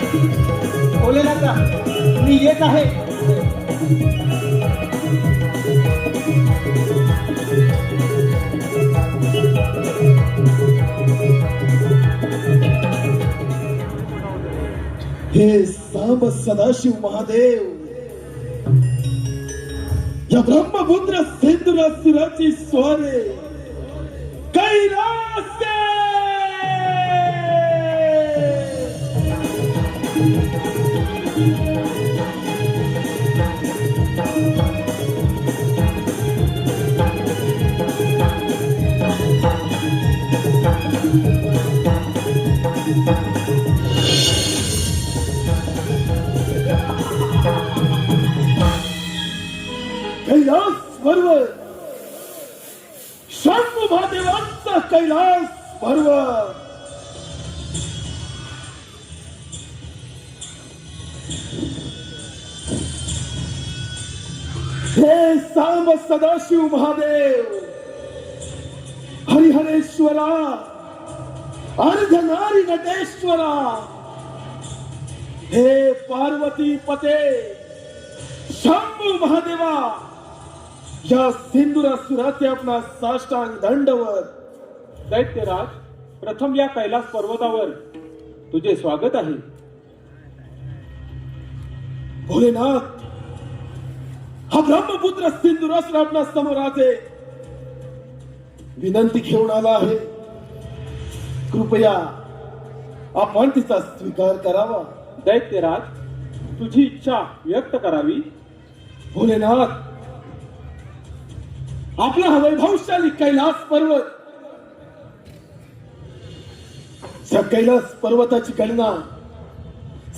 Speaker 4: भोलेनाथा मी येत आहे.
Speaker 2: हे सांब सदाशिव महादेव, या ब्रह्मपुत्र सिंधुरासुराची स्वारे कैलास कैलास पर्वत, शंभू महादेवांचा कैलास पर्वत. हे सांब सदाशिव महादेव, हरिहरेश्वरा, अर्धनारी नटेश्वरा, हे पार्वती पते शंभू महादेवा, या सिंधुरासुराचे आपला साष्टांग दंडवत.
Speaker 5: दैत्यराज, प्रथम या कैलास पर्वतावर तुझे स्वागत आहे.
Speaker 2: भोलेनाथ, हा ब्रह्मपुत्र सिंधुरासुर आपल्या समोर आहे, विनंती घेऊन आला आहे. कृपया आपण तिचा स्वीकार करावा.
Speaker 5: दैत्यराज, तुझी इच्छा व्यक्त करावी.
Speaker 2: भोलेनाथ, आपला हा वैभवशाली कैलास पर्वत, या कैलास पर्वताची गणना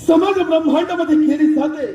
Speaker 2: समग्र ब्रह्मांडामध्ये केली जाते.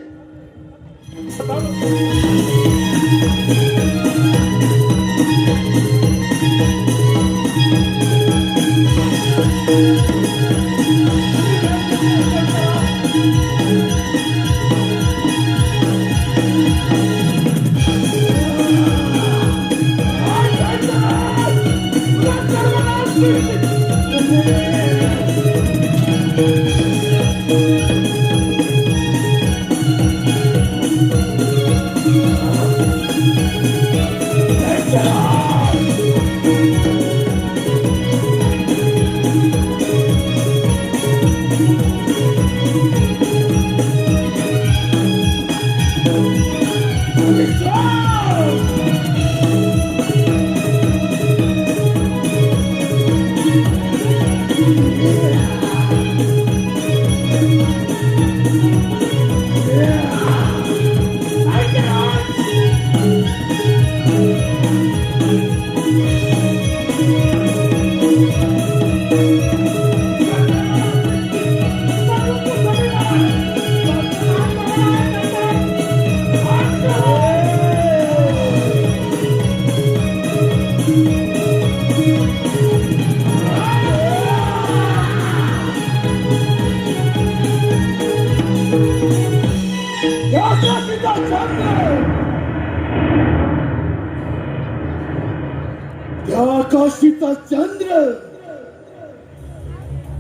Speaker 2: त्या आकाशीचा चंद्र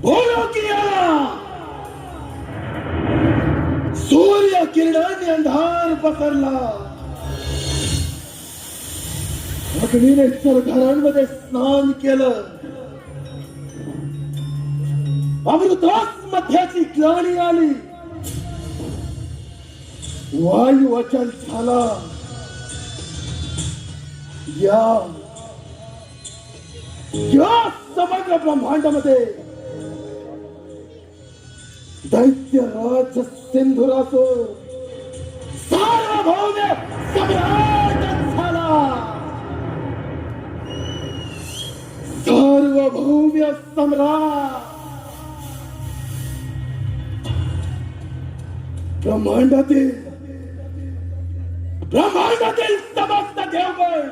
Speaker 2: बोलो की आला. सूर्य किरणाने अंधार पसरला. अग्नीने सरदारांमध्ये स्नान केलं. अमृतास मध्याची ग्लानी आली. वायू अचल झाला. या समग्र ब्रह्मांडामध्ये दैत्यराज सिंधुरासुर सार्वभौम सम्राट झाला. सार्वभौम सम्राट. ब्रह्मांडातील समस्त देवगण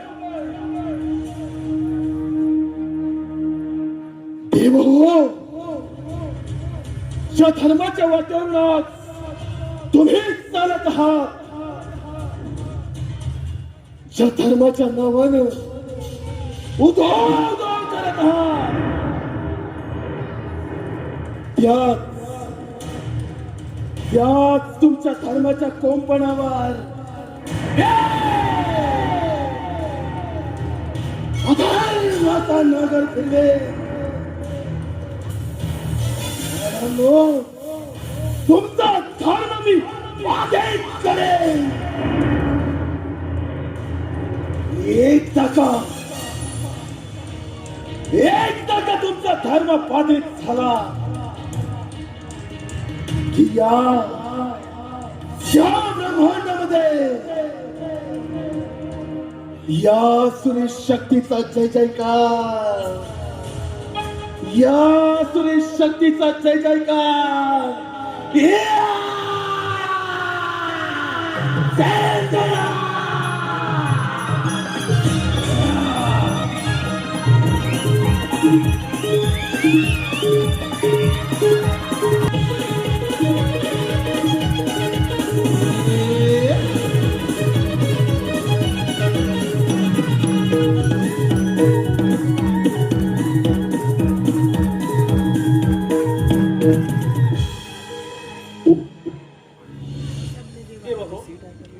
Speaker 2: देव हो, ज्या धर्माच्या वातावरणात तुम्ही चालत आहात, ज्या धर्माच्या नावानं उदो करत आहात, याच तुमच्या धर्माच्या कोंपणावर अधर्माचा नगर फिरले. मित्रांनो, तुमचा धर्म मी आदेश करेन. एकदा का तुमचा धर्म बाधित झाला की या ब्रह्मांडामध्ये या सुरेश शक्तीचा जय जयकार, या सुरेश शक्तीचा जय जयकार. जय जय.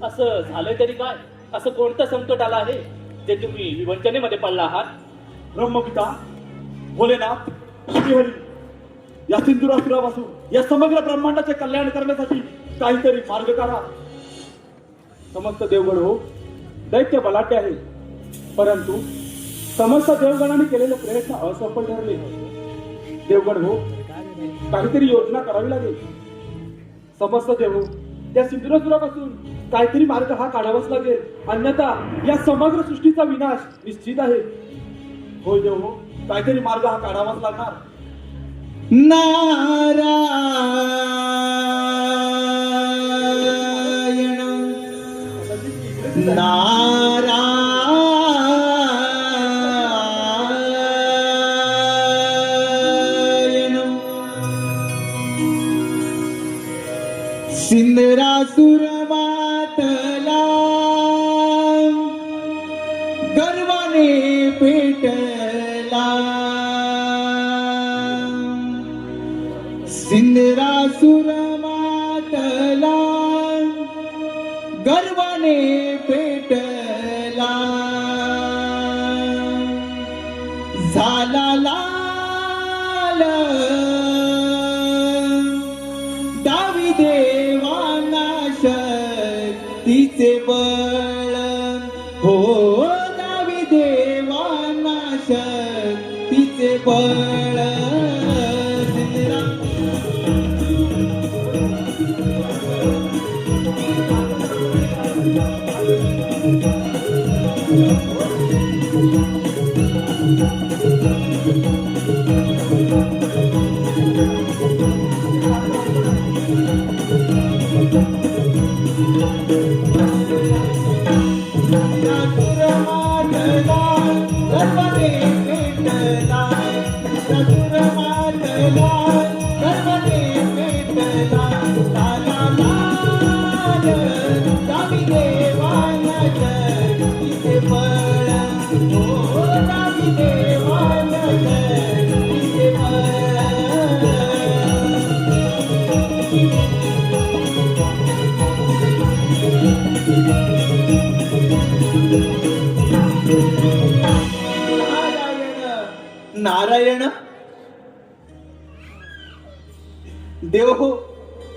Speaker 3: असं झालंय तरी काय? असं कोणतं संकट आलं आहे जे तुम्ही विवंचनेमध्ये पडला आहात?
Speaker 5: ब्रह्मपिता भोलेनाथ श्रीहरी, या सिंधुरासुरापासून या समग्र ब्रह्मांडाचे कल्याण करण्यासाठी काहीतरी मार्ग काढा. समस्त देवगण हो, दैत्य बलाढ्य आहे, परंतु समस्त देवगणाने केलेले प्रयत्न असफल ठरले. देवगण हो, काहीतरी योजना करावी लागेल. समस्त देव हो, त्या सिंधुरासुरापासून काहीतरी मार्ग हा काढावाच लागेल, अन्यथा या समग्र सृष्टीचा विनाश निश्चित आहे. होय देव हो, काहीतरी मार्ग हा काढावाच लागणार.
Speaker 4: सिंधुरासुर मातला गर्वाने पेटला. सिंधुरासुर मातला गर्वाने पेटला. झाला लाल दावी देवाना शक्तीचे बळ. हो, दावी देवाना शक्तीचे बळ. नारायण देव हो,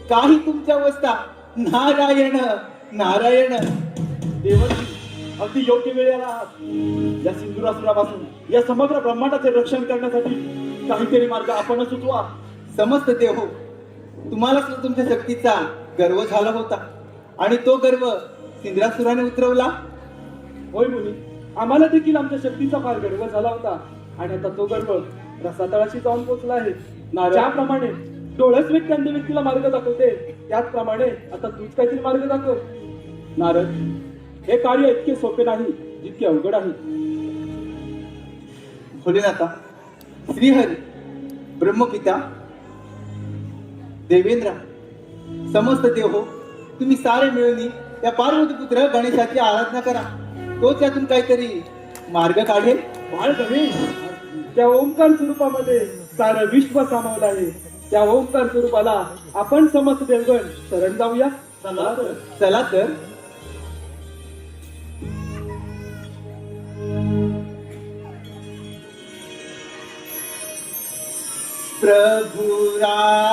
Speaker 4: काही तुमच्या अवस्था. नारायण नारायण.
Speaker 5: देवर्षी, अगदी योग्य वेळेला आहात. या सिंधुरासुरापासून या समग्र ब्रह्मांडाचे रक्षण करण्यासाठी काहीतरी मार्ग आपण सुचवा.
Speaker 4: समस्त देव हो, तुम्हाला सुद्धा तुमच्या शक्तीचा गर्व झाला होता आणि तो गर्व सिंधुरासुराने उतरवला.
Speaker 5: होय मुनी, आम्हाला देखील आमच्या शक्तीचा फार गर्व झाला होता आणि आता तो गर्व रसातळाशी जाऊन पोहोचला आहे. ज्याप्रमाणे डोळस व्यक्ती अन्य व्यक्तीला मार्ग दाखवते, त्याचप्रमाणे आता तूच काहीतरी मार्ग दाखव. नारद, हे कार्य इतके सोपे नाही जितके अवघड आहे.
Speaker 4: भोलेनाथा, श्रीहरी, ब्रह्मपिता, देवेंद्र, समस्त देव हो, तुम्ही सारे मिळून त्या पार्वतीपुत्र गणेशाची आराधना करा. तोच यातून काहीतरी मार्ग काढेल.
Speaker 5: बाळ गणेश, त्या ओंकार स्वरूपामध्ये सारं विश्व सामावलं आहे. त्या ओंकार स्वरूपाला आपण समस्त देवगण शरण जाऊया.
Speaker 4: चला तर प्रभु राया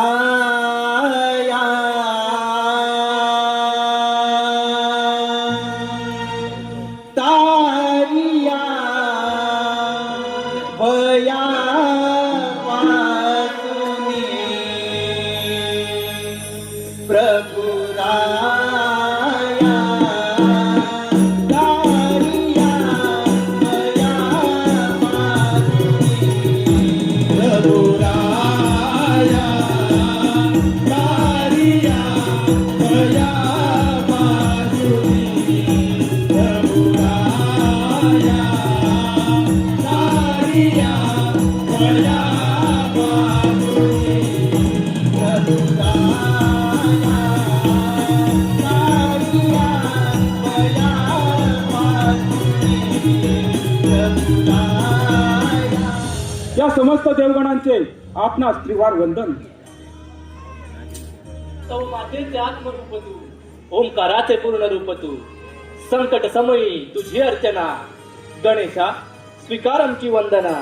Speaker 4: तारिया भया वासुनी प्रभु राया तारिया भया वासुनी प्रभु राया तारिया भया वासुनी प्रभु राया तारिया भया वासुनी प्रभु राया तारिया भया वासुनी प्रभु राया.
Speaker 5: या समस्त देवगणांचे आपणास त्रिवार वंदन.
Speaker 3: सौमातेचे आत्मरूप तू, ओंकाराचे पूर्ण रूप तू, संकट समयी तुझी अर्चना, गणेशा स्वीकार आमची वंदना.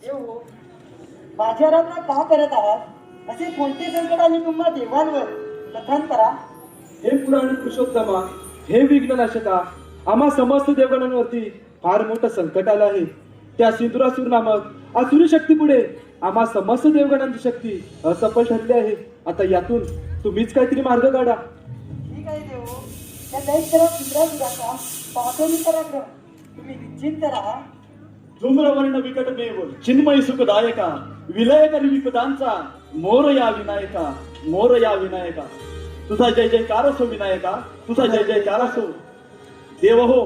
Speaker 7: देव, माझ्या रामना का करत आहात? असे कोणते संकट आले तुम्हा देवांवर? कथन करा.
Speaker 5: हे पुराण पुरुषोत्तमा, हे विघ्ननाशका, आम्हा समस्त देवगणांवरती फार मोठं संकट आलं आहे. त्या सिंधुरासूर नामक आसुरी शक्ती पुढे आम्हा समस्त देवगणांची शक्ती असफल ठरली आहे. आता यातून तुम्हीच काहीतरी मार्ग काढा.
Speaker 7: ठीक आहे देव, त्या दैत्याला सुराचा पाहतोनी पराक्रम. तुम्ही निश्चिंत राहा.
Speaker 5: धूम्रवर्ण विकटमेव चिन्मय सुखदायका, विलयकरी विपदांचा मोरया विनायका, मोरया विनायका. तुझा जय जयकार असो विनायका, तुझा जय जयकार असो. देव हो,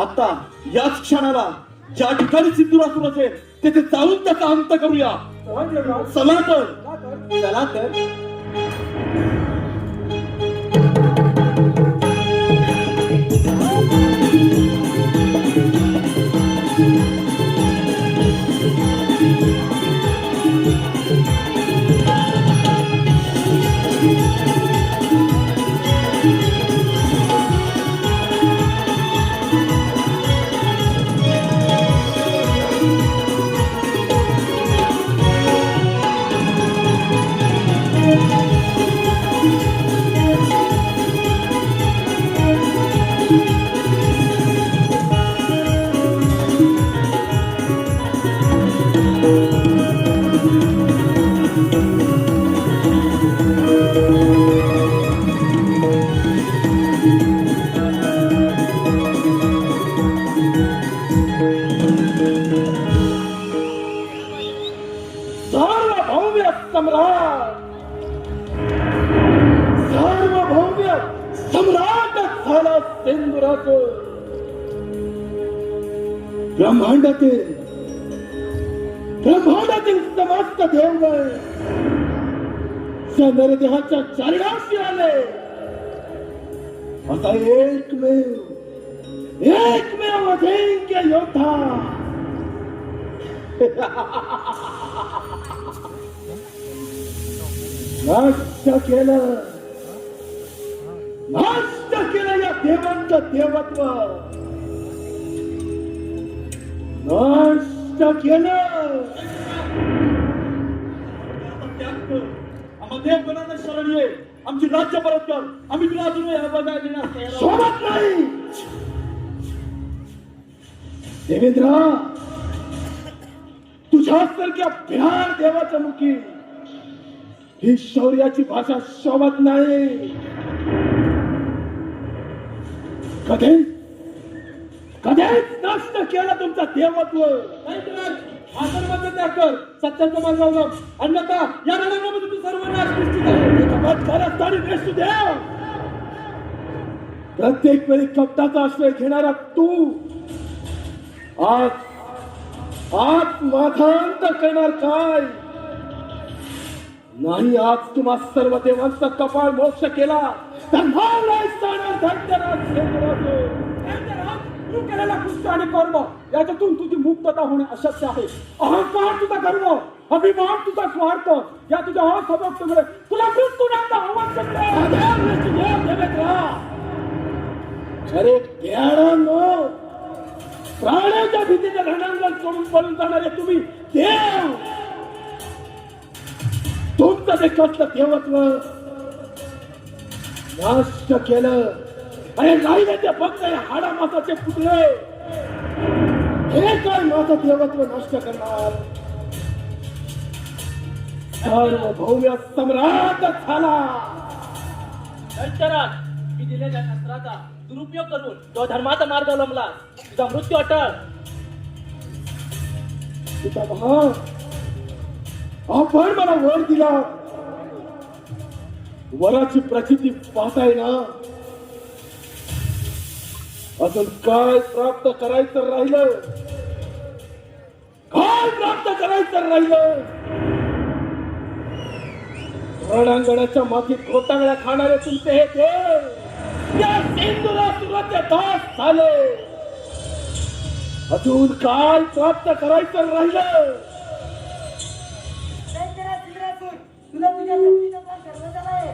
Speaker 5: आता याच क्षणाला ज्या ठिकाणी सिंधुरासूर असेल तेथे जाऊन त्याचा अंत करूया. चला तर.
Speaker 4: चला तर
Speaker 2: सार्वभौम्य सम्राट, सार्वभौम्य सम्राट झाला सिंधुरासूर. ब्रह्मांडातील समस्त देवगण नरदेहाच्या चारणाशी आले. आता एकमेव अजिंक्य योद्धा नष्ट केलं या देवांचं देवत्व. नष्ट केलं.
Speaker 5: आम्हा देवगणांना शरण ये, आमची राज्य परत कर. आम्ही तुला अजून बघायला देण्यास तयार आहोत.
Speaker 2: सोबत नाही. देवेंद्र, तुझ्यासारख्या बिहार देवाच्या मुखी ही शौर्याची भाषा शोभत नाही. कधीच नष्ट केलं तुमचं देवत्व.
Speaker 5: त्याग कर, सत्याचा मार्ग अवलंब, अन्यथा या रणांगणामध्ये तू सर्वनाश निश्चित आहे.
Speaker 2: प्रत्येक वेळी कपटाचा आश्रय घेणारा तू आज माझा अंत करणार काय? नाही, आज तुम्हा सर्व देवांचा कपाळ मोक्ष केला तर मला जाणार धनगराज. तू केलेला कृत्य आणि कर्म याच्यातून तुझी मुक्तता होणे अशक्य आहे. अहंकार तुझा गर्व, अभिमान तुझा स्वार्थ या तुझ्या असमर्थतेमुळे तुला मृत्यूदंड आवश्यक
Speaker 1: अरे प्यारांनो, प्राण्याच्या भीतीने रणांगण सोडून पळून जाणारे तुम्ही देव, तुमचं ते कसलं देवत्व नष्ट केलं. अरे राहिले ते फक्त हाडामासाचे पुतळे. हे काय माझं देवत्व नष्ट करणार? सार्वभौम्य सम्राट झाला.
Speaker 3: दंतराज, मी दिलेल्या शस्त्राचा दुरुपयोग करून तो धर्माचा मार्ग अवलंबला. तुझा मृत्यू अटळ.
Speaker 1: पितामहा, आपण मला वर दिला. वराची प्रचिती पाहताय ना? अजून काय प्राप्त करायचं राहिलं? काय प्राप्त करायचं राहिलं? रणांगणाच्या मातीत घोटांगळ्या खाणारे तुमचे हे देव या सिंधुरासुराचे दास झाले. अजून काय प्राप्त करायचं राहिलं?
Speaker 7: तुला तुझ्या शक्तीचा गर्व झालाय.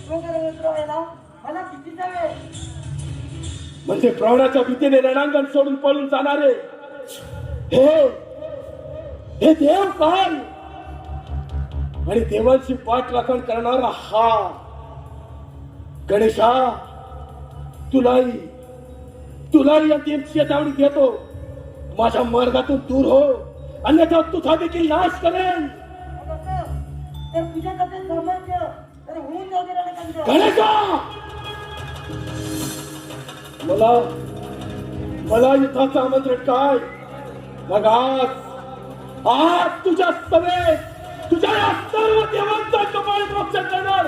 Speaker 7: तो गर्व उतरवायला मला कितीचा वेळ?
Speaker 1: म्हणजे प्राणाच्या भीतीने रणांगण सोडून पळून जाणारे हे देव काय? आणि देवांची पाठराखण करणारा हा गणेशा, तुलाही अंतिम चेतावणी देतो. माझ्या मार्गातून दूर हो, अन्यथा तुझा देखील नाश करेन.
Speaker 7: तर तुझ्याकडे सामर्थ्य तर होऊन जाऊ दे रणकंठ.
Speaker 1: गणेशा, मला युद्धाचं आमंत्रण काय? मग आज तुझ्या समेत तुझ्या या सर्व देवांचा कपाळ मोक्ष करणार.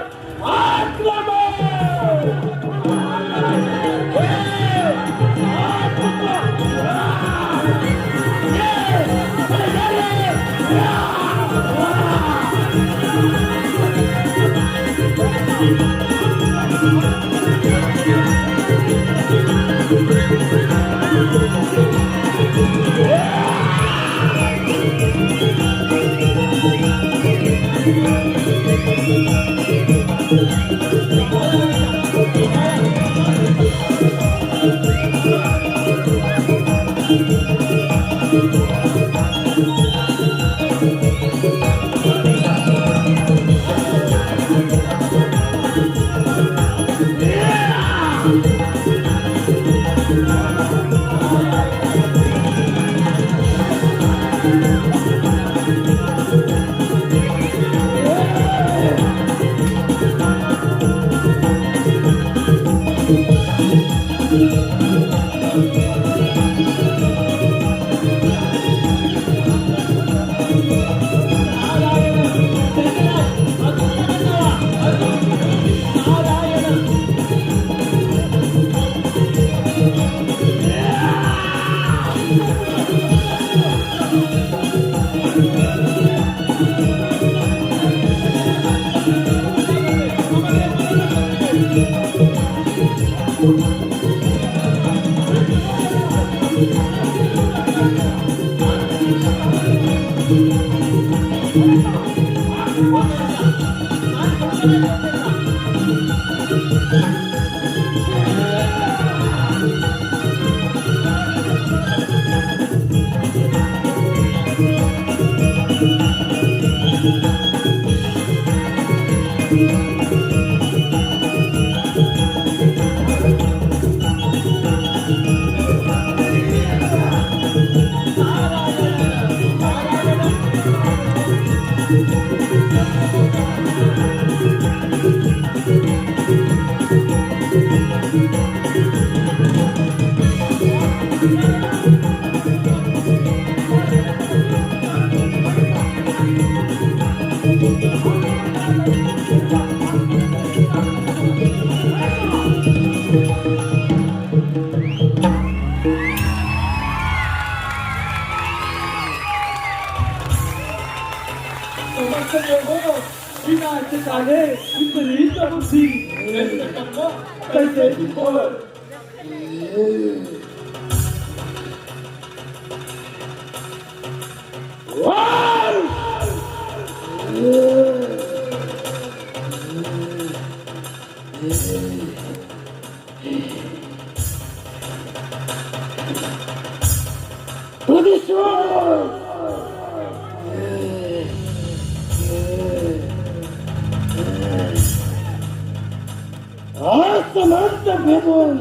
Speaker 2: आसमांत भेदून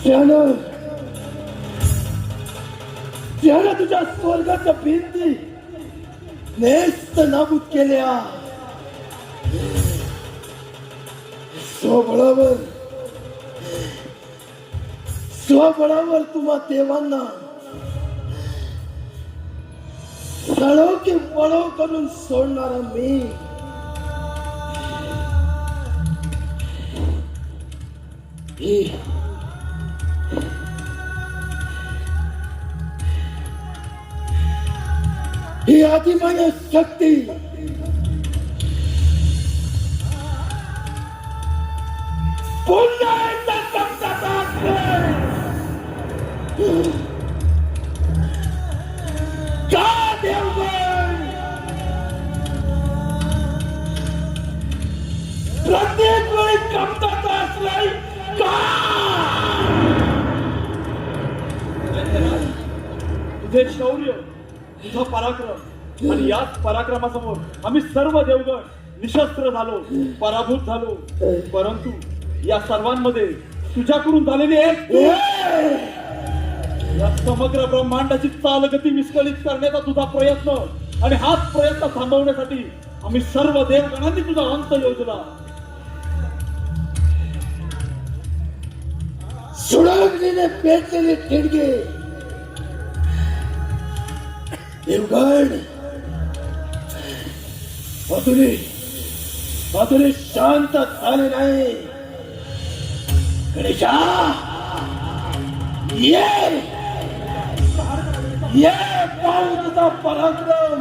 Speaker 2: त्यानं तुझ्या स्वर्गाच्या भिंती नेस्त नाबूद केल्या. स्वबळावर तुम्हा देवांना सळो की पळो करून सोडणारा मी ही आदिमाया शक्ती पुन्हा एकदा समजत का देवगण प्रत्येक वेळी कमतरता असलाय का?
Speaker 5: तुझे शौर्य, तुझा पराक्रम आणि याच पराक्रमासमोर आम्ही सर्व देवगण निशस्त्र झालो, पराभूत झालो. परंतु या सर्वांमध्ये तुझ्याकडून झालेली एक या समग्र ब्रह्मांडाची चालगती विस्कळीत करण्याचा तुझा प्रयत्न आणि हाच प्रयत्न थांबवण्यासाठी आम्ही सर्व देवगणांनी तुझा अंत योजला.
Speaker 2: सुडागलेले पेटलेले ठिणगे देवगण अजूनही शांत झाले नाही. गणेशा ये पाहू तुझा पराक्रम.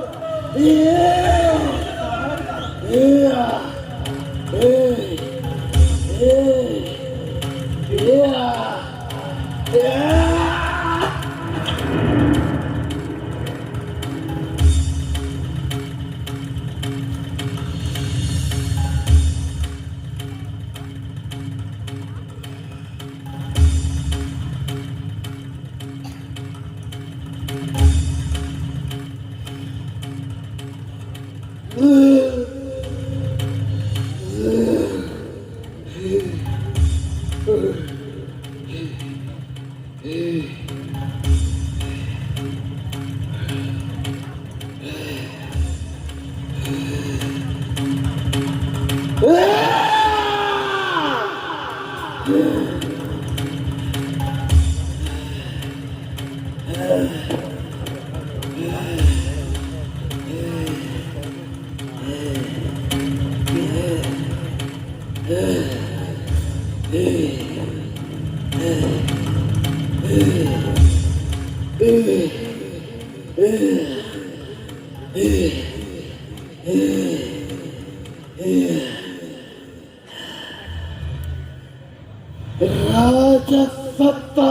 Speaker 2: राजसत्ता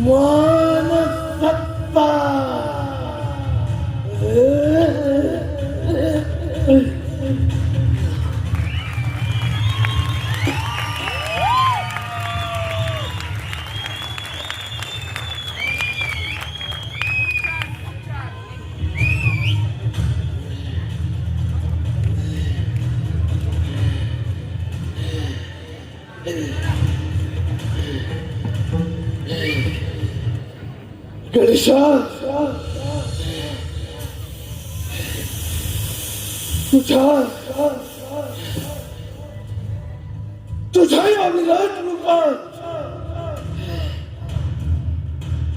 Speaker 2: मानसत्ता गणेशा तुझ्या या विराट रूपात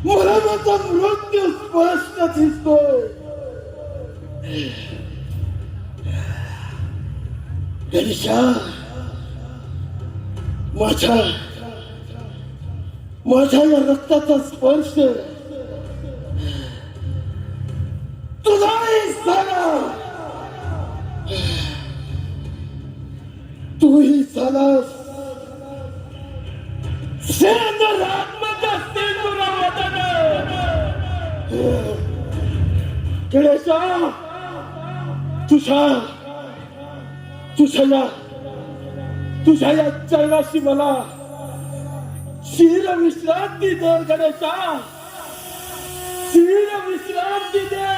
Speaker 2: मला माझा मृत्यू स्पष्ट दिसतोय. गणेशा माझ्या या रक्ताचा स्पर्श तुझाही झाला, तूही झालास. सेंद्रात्मक सिंधुरावतन गणेशा तुझ्या या चरणाशी मला शिर विश्रांती दे गणेशा, शिर विश्रांती दे.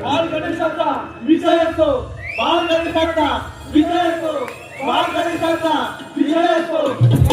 Speaker 4: बाल गणेशाचा विजय असो, बाल गणेशाचा विजय असो, बाल गणेशाचा विजय असो.